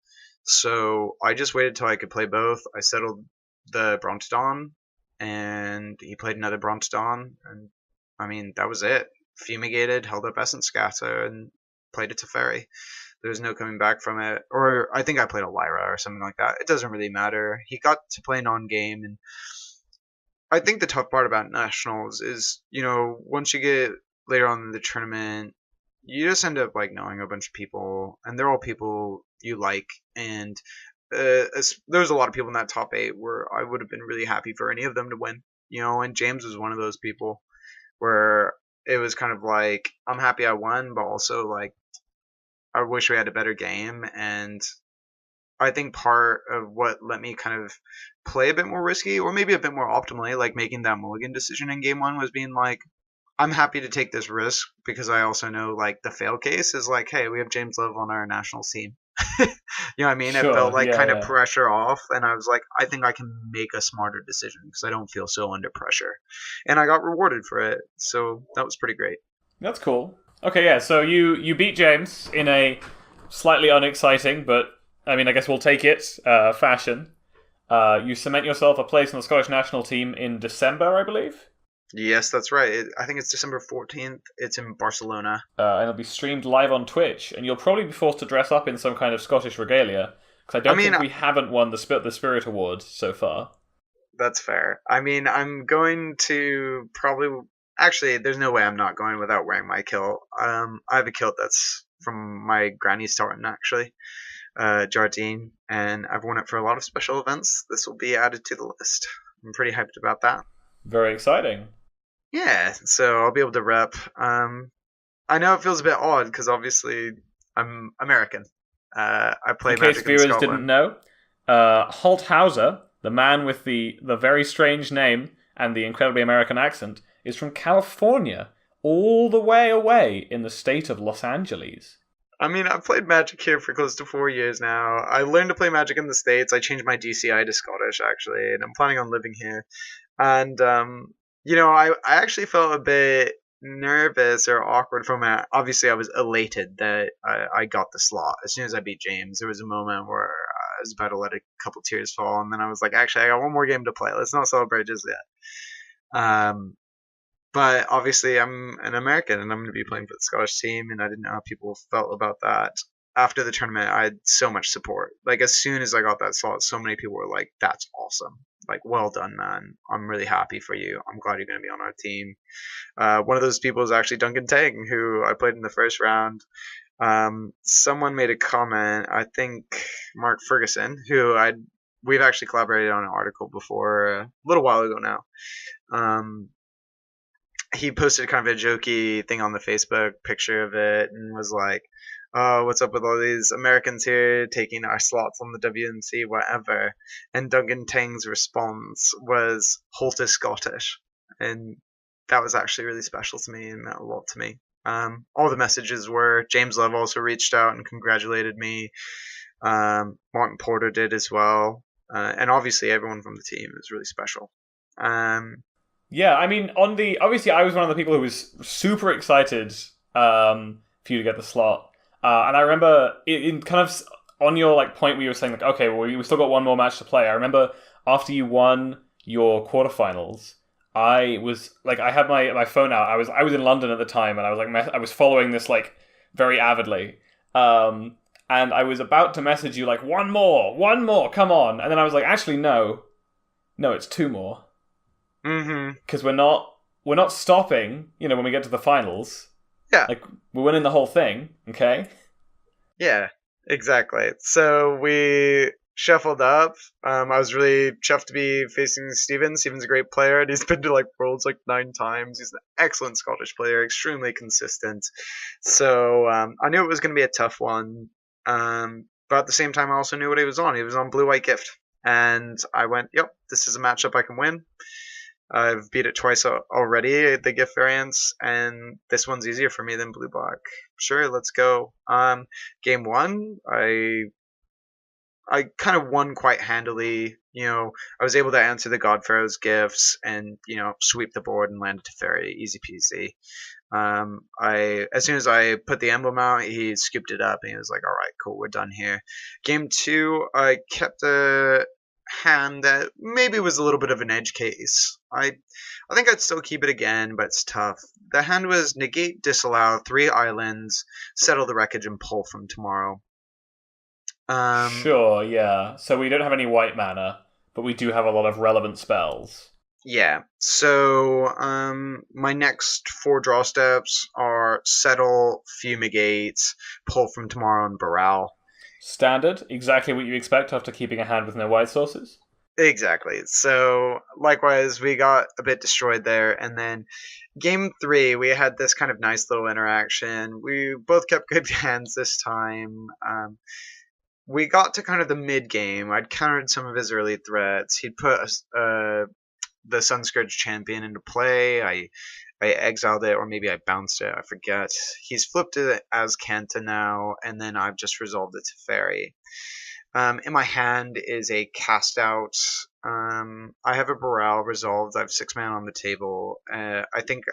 So I just waited till I could play both. I settled the Brontodon, and he played another Brontodon, and I mean, that was it. Fumigated, held up Essence Scatter, and played a Teferi. There was no coming back from it. Or I think I played a Lyra or something like that. It doesn't really matter. He got to play non-game, and I think the tough part about Nationals is, once you get later on in the tournament, you just end up like knowing a bunch of people, and they're all people you like, and there was a lot of people in that top 8 where I would have been really happy for any of them to win. And James was one of those people where it was kind of like I'm happy I won, but also like I wish we had a better game. And I think part of what let me kind of play a bit more risky or maybe a bit more optimally, like making that mulligan decision in game 1, was being like, I'm happy to take this risk because I also know like the fail case is like, hey, we have James Love on our national team. You know what I mean? It felt Sure, like yeah, kind of yeah. pressure off, and I was like, I think I can make a smarter decision because I don't feel so under pressure, and I got rewarded for it. So that was pretty great. That's cool. Okay, yeah. So you beat James in a slightly unexciting, but I mean, I guess we'll take it fashion. You cement yourself a place on the Scottish national team in December, I believe, Yes, that's right. I think it's December 14th. It's in Barcelona. and it'll be streamed live on Twitch. And you'll probably be forced to dress up in some kind of Scottish regalia because I I don't mean, think we haven't won the Spirit Award so far. that's fair. I mean, I'm going to probably. Actually, there's no way I'm not going without wearing my kilt. I have a kilt that's from my granny's tartan, actually, Jardine, and I've worn it for a lot of special events. This will be added to the list. I'm pretty hyped about that. Very exciting. Yeah, so I'll be able to rep. I know it feels a bit odd because obviously I'm American. I In play case Magic in viewers didn't Scotland. know, Holt Hauser, the man with the very strange name and the incredibly American accent, is from California, all the way away in the state of Los Angeles. I mean, I've played Magic here for close to 4 years now. I learned to play Magic in the States. I changed my DCI to Scottish, actually, and I'm planning on living here. And, I actually felt a bit nervous or awkward from it. Obviously, I was elated that I got the slot. As soon as I beat James, there was a moment where I was about to let a couple tears fall, and then I was like, actually, I got one more game to play. Let's not celebrate just yet. But obviously, I'm an American and I'm going to be playing for the Scottish team, and I didn't know how people felt about that. After the tournament, I had so much support. Like, as soon as I got that slot, so many people were like, that's awesome. Like, well done, man. I'm really happy for you. I'm glad you're going to be on our team. One of those people is actually Duncan Tang, who I played in the first round. Someone made a comment, I think Mark Ferguson, we've actually collaborated on an article before a little while ago now. He posted kind of a jokey thing on the Facebook picture of it and was like, "Oh, what's up with all these Americans here taking our slots on the WNC, whatever?" And Duncan Tang's response was, "Holt is Scottish," and that was actually really special to me and meant a lot to me. All the messages were James Love also reached out and congratulated me. Martin Porter did as well, and obviously everyone from the team is really special. Yeah, I mean, obviously, I was one of the people who was super excited for you to get the slot, and I remember in kind of on your like point where you were saying like, okay, well, we still got one more match to play. I remember after you won your quarterfinals, I was like, I had my phone out. I was in London at the time, and I was like, I was following this like very avidly. And I was about to message you like one more, come on, and then I was like, actually, no, it's two more Mm-hmm. because we're not stopping. You know, when we get to the finals, Yeah. like we're winning the whole thing. Okay. Yeah, exactly. So we shuffled up. I was really chuffed to be facing Steven. Steven's a great player, and he's been to like Worlds like 9 times. He's an excellent Scottish player, extremely consistent. So I knew it was going to be a tough one. But at the same time, I also knew what he was on. He was on Blue White Gift, and I went, "Yep, this is a matchup I can win." I've beat it twice already, the gift variants, and this one's easier for me than blue black. Sure, let's go. Game one, I kind of won quite handily. I was able to answer the God Pharaoh's gifts and sweep the board and land a Teferi, easy peasy. I as soon as I put the emblem out, he scooped it up and he was like, "All right, cool, we're done here." Game two, I kept a hand that maybe was a little bit of an edge case. I think I'd still keep it again, but it's tough. The hand was negate, disallow, 3 islands, settle the wreckage, and pull from tomorrow. Um, Sure. Yeah. So we don't have any white mana, but we do have a lot of relevant spells. yeah. So my next 4 draw steps are settle, fumigate, pull from tomorrow, and Baral. Standard, exactly what you expect after keeping a hand with no white sources. Exactly. So likewise, we got a bit destroyed there, and then game three, we had this kind of nice little interaction. We both kept good hands this time. We got to kind of the mid game. I'd countered some of his early threats. He'd put the Sunscourge champion into play. I exiled it, or maybe I bounced it. I forget. He's flipped it as Kanta now, and then I've just resolved it to Fairy. In my hand is a cast out. I have a Boral resolved. I have 6 mana on the table. I think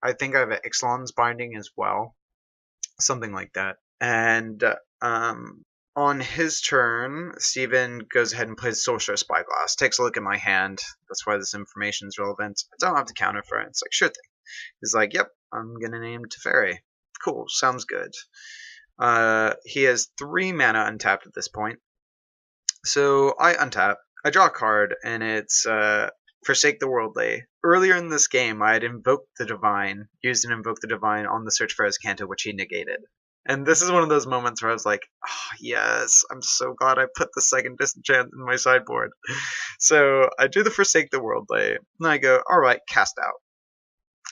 I have an Ixalan's Binding as well, something like that. And on his turn, Steven goes ahead and plays Sorcerer Spyglass. Takes a look at my hand. That's why this information is relevant. I don't have to counter for it. It's like, sure thing. He's like, yep, I'm gonna name Teferi. Cool, sounds good. He has 3 mana untapped at this point. So I untap, I draw a card, and it's Forsake the Worldly. Earlier in this game, I had invoked the Divine, used and invoked the Divine on the Search for Azcanta, which he negated. And this is one of those moments where I was like, oh, yes, I'm so glad I put the second Disenchant in my sideboard. So I do the Forsake the Worldly, and I go, alright, cast out.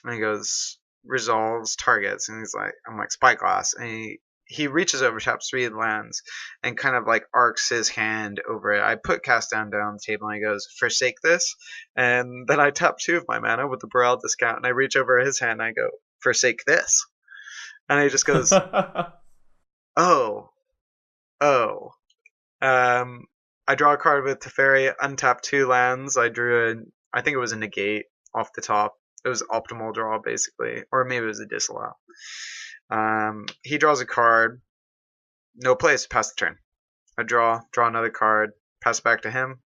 And he goes, resolves targets, and I'm like, Spyglass, and he reaches over, taps 3 lands, and kind of like arcs his hand over it. I put Cast Down on the table, and he goes, forsake this, and then I tap 2 of my mana with the Boral discount, and I reach over his hand, and I go, forsake this. And he just goes, oh. I draw a card with Teferi, untap 2 lands. I think it was a negate off the top. It was optimal draw, basically. Or maybe it was a disallow. He draws a card. No place. Pass the turn. I draw another card. Pass it back to him.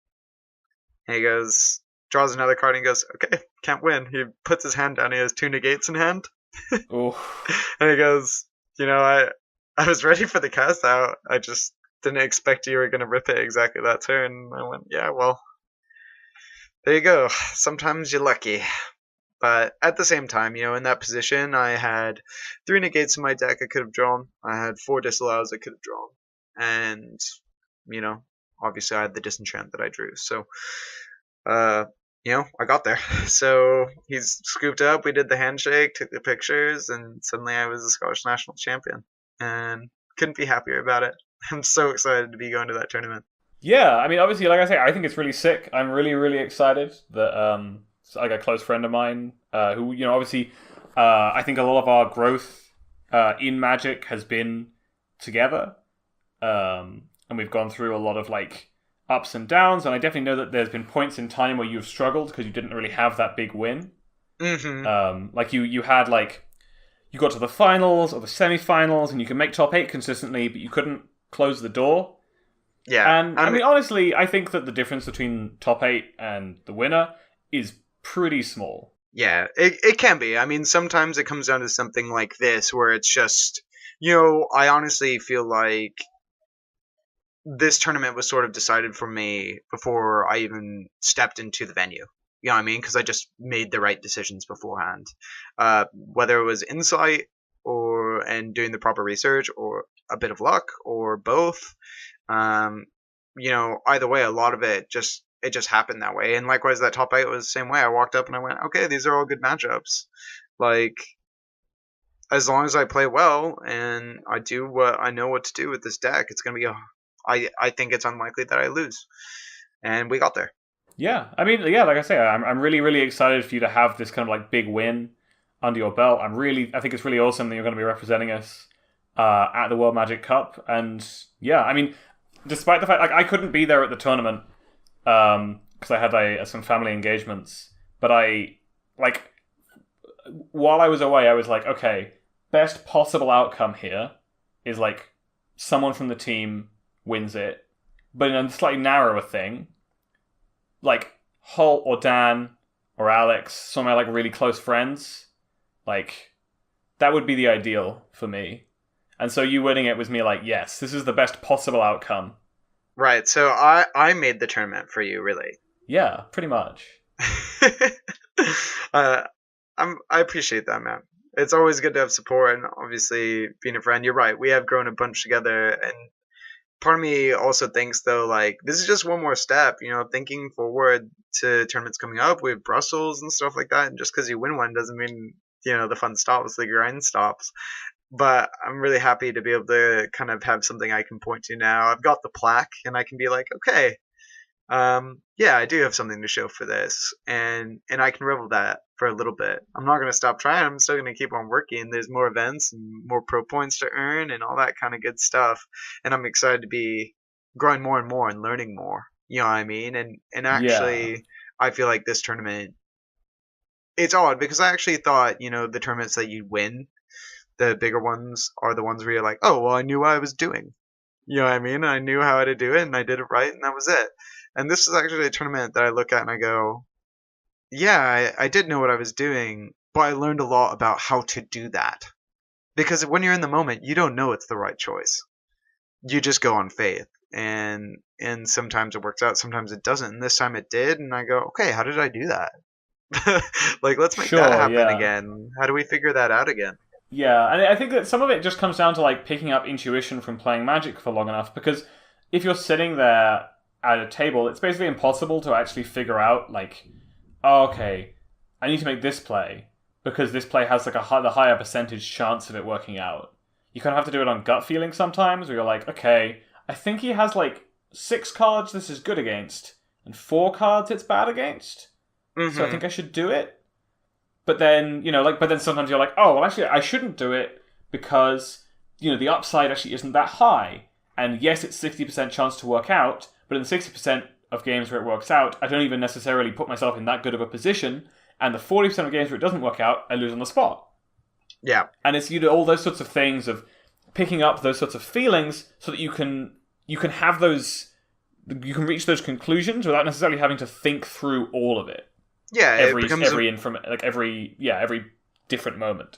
And he goes, draws another card, and he goes, okay, can't win. He puts his hand down. He has 2 negates in hand. And he goes, I was ready for the cast out. I just didn't expect you were going to rip it exactly that turn. And I went, yeah, well, there you go. Sometimes you're lucky. But at the same time, in that position, I had 3 negates in my deck I could have drawn. I had 4 disallows I could have drawn. And, obviously I had the disenchant that I drew. So, I got there. So he's scooped up. We did the handshake, took the pictures, and suddenly I was a Scottish national champion. And couldn't be happier about it. I'm so excited to be going to that tournament. Yeah, I mean, obviously, like I say, I think it's really sick. I'm really, really excited that like a close friend of mine who, obviously, I think a lot of our growth in Magic has been together. And we've gone through a lot of, like, ups and downs. And I definitely know that there's been points in time where you've struggled because you didn't really have that big win. Mm-hmm. Like, you had, like, you got to the finals or the semi-finals and you can make top 8 consistently, but you couldn't close the door. Yeah. And, I mean, honestly, I think that the difference between top 8 and the winner is pretty small. Yeah, it can be. I mean, sometimes it comes down to something like this where it's just, I honestly feel like this tournament was sort of decided for me before I even stepped into the venue. You know what I mean? Because I just made the right decisions beforehand. Whether it was insight and doing the proper research or a bit of luck or both. Either way, a lot of it just happened that way. And likewise, that top 8 was the same way. I walked up and I went, okay, these are all good matchups. Like, as long as I play well and I do what I know what to do with this deck, it's going to be I think it's unlikely that I lose. And we got there. Yeah, I mean, yeah, like I say, I'm really, really excited for you to have this kind of like big win under your belt. I think it's really awesome that you're going to be representing us at the World Magic Cup. And yeah, I mean, despite the fact like I couldn't be there at the tournament because I had some family engagements, but while I was away, I was like, okay, best possible outcome here is like someone from the team wins it, but in a slightly narrower thing, like Holt or Dan or Alex, some of my like really close friends, like that would be the ideal for me. And so you winning it was me like, yes, this is the best possible outcome. Right, so I made the tournament for you, really. Yeah, pretty much. I appreciate that, man. It's always good to have support, and obviously being a friend. You're right. We have grown a bunch together, and part of me also thinks though, like, this is just one more step, thinking forward to tournaments coming up with Brussels and stuff like that. And just because you win one doesn't mean the fun stops, the grind stops. But I'm really happy to be able to kind of have something I can point to now. I've got the plaque, and I can be like, okay, yeah, I do have something to show for this, and I can revel that for a little bit. I'm not going to stop trying. I'm still going to keep on working. There's more events and more pro points to earn and all that kind of good stuff. And I'm excited to be growing more and more and learning more. You know what I mean? And Yeah. actually, I feel like this tournament, it's odd because I actually thought, the tournaments that you win, the bigger ones, are the ones where you're like, oh, well, I knew what I was doing. You know what I mean? I knew how to do it, and I did it right, and that was it. And this is actually a tournament that I look at and I go, yeah, I did know what I was doing, but I learned a lot about how to do that. Because when you're in the moment, you don't know it's the right choice. You just go on faith, and sometimes it works out, sometimes it doesn't. And this time it did, and I go, okay, how did I do that? Like, let's make that Sure. happen Yeah. again. How do we figure that out again? Yeah, and I think that some of it just comes down to like picking up intuition from playing Magic for long enough. Because if you're sitting there at a table, it's basically impossible to actually figure out like, oh, okay, I need to make this play because this play has like the higher percentage chance of it working out. You kind of have to do it on gut feeling sometimes, where you're like, okay, I think he has like 6 cards this is good against, and 4 cards it's bad against. So I Mm-hmm. think I should do it. But then, but then sometimes you're like, oh, well, actually, I shouldn't do it because, the upside actually isn't that high. And yes, it's 60% chance to work out, but in the 60% of games where it works out, I don't even necessarily put myself in that good of a position. And the 40% of games where it doesn't work out, I lose on the spot. Yeah. And it's, all those sorts of things of picking up those sorts of feelings so that you can have those, you can reach those conclusions without necessarily having to think through all of it Yeah, every different moment.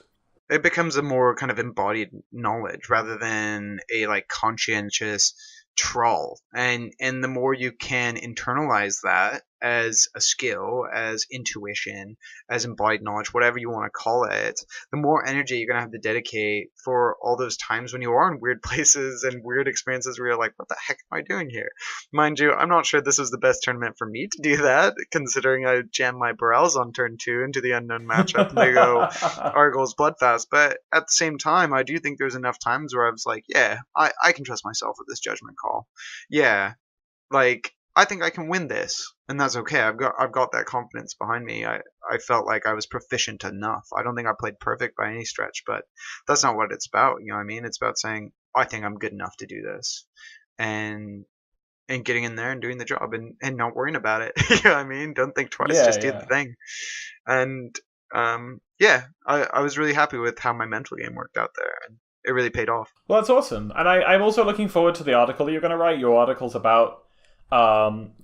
it becomes a more kind of embodied knowledge rather than a like conscientious trawl. And the more you can internalize that as a skill, as intuition, as embodied knowledge, whatever you want to call it, the more energy you're going to have to dedicate for all those times when you are in weird places and weird experiences where you're like, what the heck am I doing here? Mind you, I'm not sure this was the best tournament for me to do that, considering I jammed my Barrels on turn 2 into the unknown matchup and they go Argos Bloodfast. But at the same time, I do think there's enough times where I was like, yeah, I can trust myself with this judgment call. Yeah, like I think I can win this, and that's okay. I've got that confidence behind me. I felt like I was proficient enough. I don't think I played perfect by any stretch, but that's not what it's about. You know what I mean? It's about saying I think I'm good enough to do this, and getting in there and doing the job and not worrying about it. You know what I mean? Don't think twice, Yeah, just do the yeah. thing. And yeah, I was really happy with how my mental game worked out there, and it really paid off. Well, that's awesome. And I'm also looking forward to the article that you're going to write. Your articles about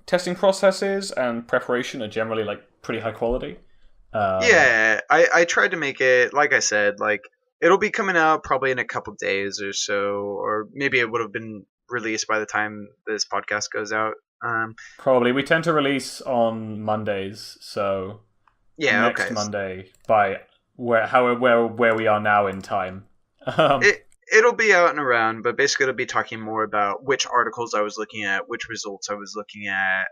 testing processes and preparation are generally like pretty high quality. Um, Yeah, I tried to make it, like I said, like it'll be coming out probably in a couple days or so, or maybe it would have been released by the time this podcast goes out. Probably. We tend to release on Mondays, so Yeah, next okay. Monday by where we are now in time. Um, It'll be out and around, but basically it'll be talking more about which articles I was looking at, which results I was looking at,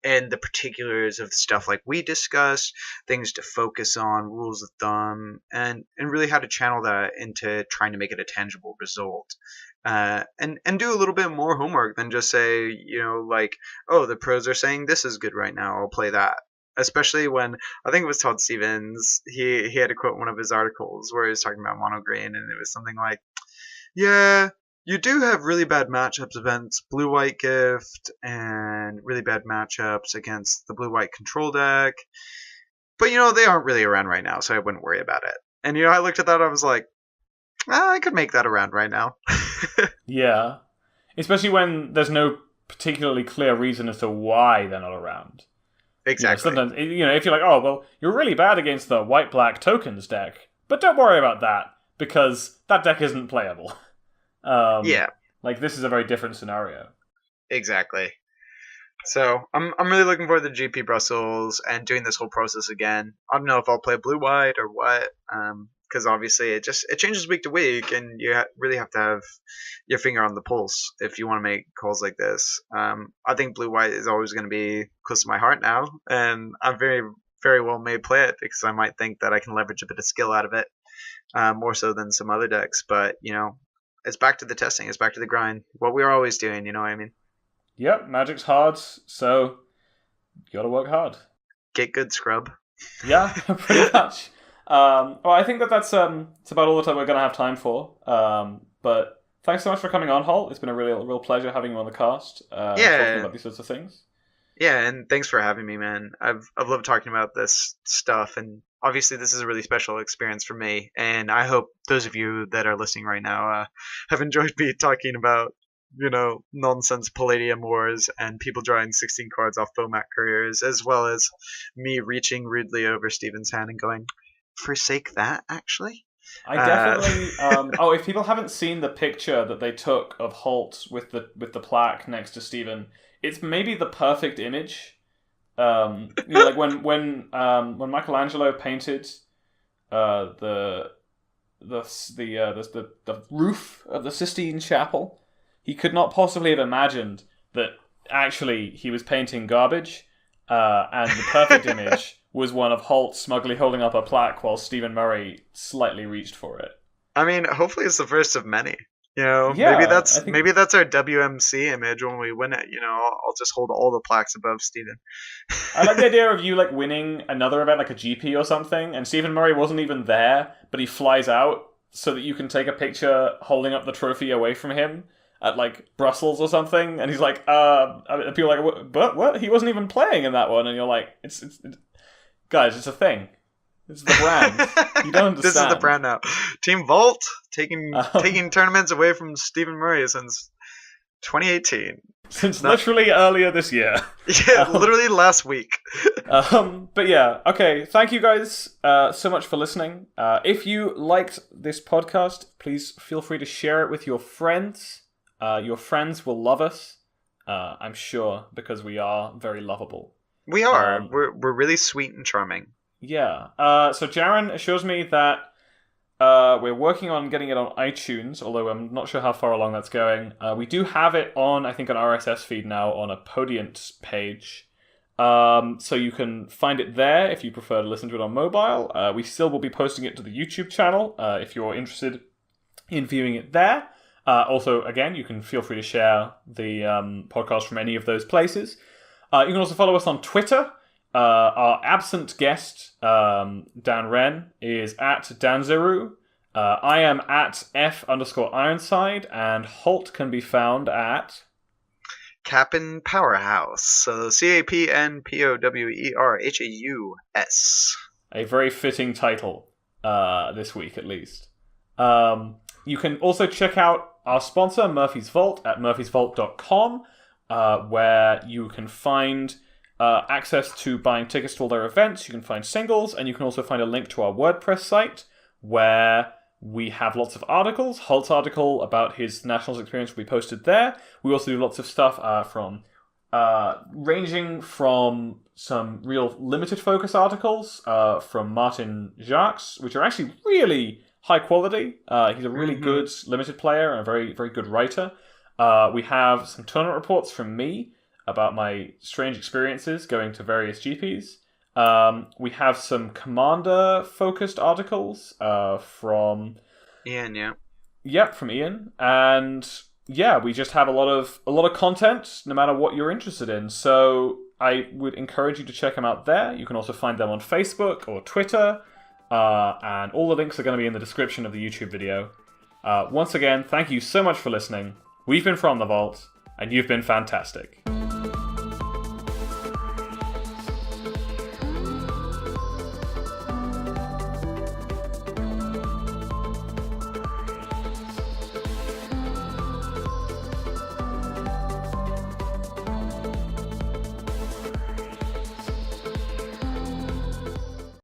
and the particulars of stuff like we discussed, things to focus on, rules of thumb, and really how to channel that into trying to make it a tangible result. And do a little bit more homework than just say, like, oh, the pros are saying this is good right now, I'll play that. Especially when I think it was Todd Stevens, he had to quote one of his articles where he was talking about mono green, and it was something like, yeah, you do have really bad matchups against blue white gift and really bad matchups against the blue white control deck. But they aren't really around right now, so I wouldn't worry about it. And I looked at that, I was like, I could make that around right now. yeah, especially when there's no particularly clear reason as to why they're not around. Exactly. Sometimes if you're like, oh well, you're really bad against the white black tokens deck, but don't worry about that because that deck isn't playable. Um, Yeah, like this is a very different scenario. exactly. So I'm really looking forward to GP Brussels and doing this whole process again. I don't know if I'll play blue white or what, because obviously it changes week to week, and you really have to have your finger on the pulse if you want to make calls like this. I think blue white is always going to be close to my heart now, and I very well may play it because I might think that I can leverage a bit of skill out of it, more so than some other decks. But it's back to the testing, it's back to the grind, what we're always doing. You know what I mean? Yep, Magic's hard, so you gotta work hard. Get good, scrub. Yeah, pretty much. Well, I think that's it's about all the time we're gonna have time for. But thanks so much for coming on, Holt. It's been a real pleasure having you on the cast. Talking about these sorts of things. Yeah, and thanks for having me, man. I've loved talking about this stuff, and obviously this is a really special experience for me. And I hope those of you that are listening right now have enjoyed me talking about nonsense Palladium Wars and people drawing 16 cards off Bomat Couriers, as well as me reaching rudely over Steven's hand and going, forsake that, actually? I definitely... if people haven't seen the picture that they took of Holt with the plaque next to Steven, it's maybe the perfect image. Like when Michelangelo painted the roof of the Sistine Chapel, he could not possibly have imagined that actually he was painting garbage, and the perfect image was one of Holt smugly holding up a plaque while Stephen Murray slightly reached for it. I mean, hopefully it's the first of many. Yeah, maybe that's our WMC image when we win it. I'll just hold all the plaques above Stephen. I like the idea of you winning another event, like a GP or something, and Stephen Murray wasn't even there, but he flies out so that you can take a picture holding up the trophy away from him at Brussels or something, and he's like, people are like, what? He wasn't even playing in that one, and you're like, it's guys, it's a thing. It's the brand. You don't understand. This is the brand now. Team Vault taking tournaments away from Stephen Murray since 2018. Since literally earlier this year. Yeah, literally last week. But yeah, okay. Thank you guys so much for listening. If you liked this podcast, please feel free to share it with your friends. Your friends will love us, I'm sure, because we are very lovable. We are. We're really sweet and charming. Yeah. So Jaren assures me that we're working on getting it on iTunes, although I'm not sure how far along that's going. We do have it on, I think, an RSS feed now on a Podiant page. So you can find it there if you prefer to listen to it on mobile. We still will be posting it to the YouTube channel if you're interested in viewing it there. Also, again, you can feel free to share the podcast from any of those places. You can also follow us on Twitter. Our absent guest, Dan Wren, is at Danzeru. I am at F_Ironside, and Holt can be found at Cap'n Powerhouse. So CAPNPOWERHAUS. A very fitting title this week, at least. You can also check out our sponsor, Murphy's Vault, at murphysvault.com, where you can find access to buying tickets to all their events. You can find singles, and you can also find a link to our WordPress site, where we have lots of articles. Holt's article about his nationals experience will be posted there. We also do lots of stuff ranging from some real limited focus articles from Martin Jacques, which are actually really high quality. He's a really good limited player and a very, very good writer. We have some tournament reports from me about my strange experiences going to various GPs. We have some commander-focused articles from Ian, yeah. Yep, from Ian. And yeah, we just have a lot of content, no matter what you're interested in. So I would encourage you to check them out there. You can also find them on Facebook or Twitter. And all the links are going to be in the description of the YouTube video. Once again, thank you so much for listening. We've been From the Vault, and you've been fantastic.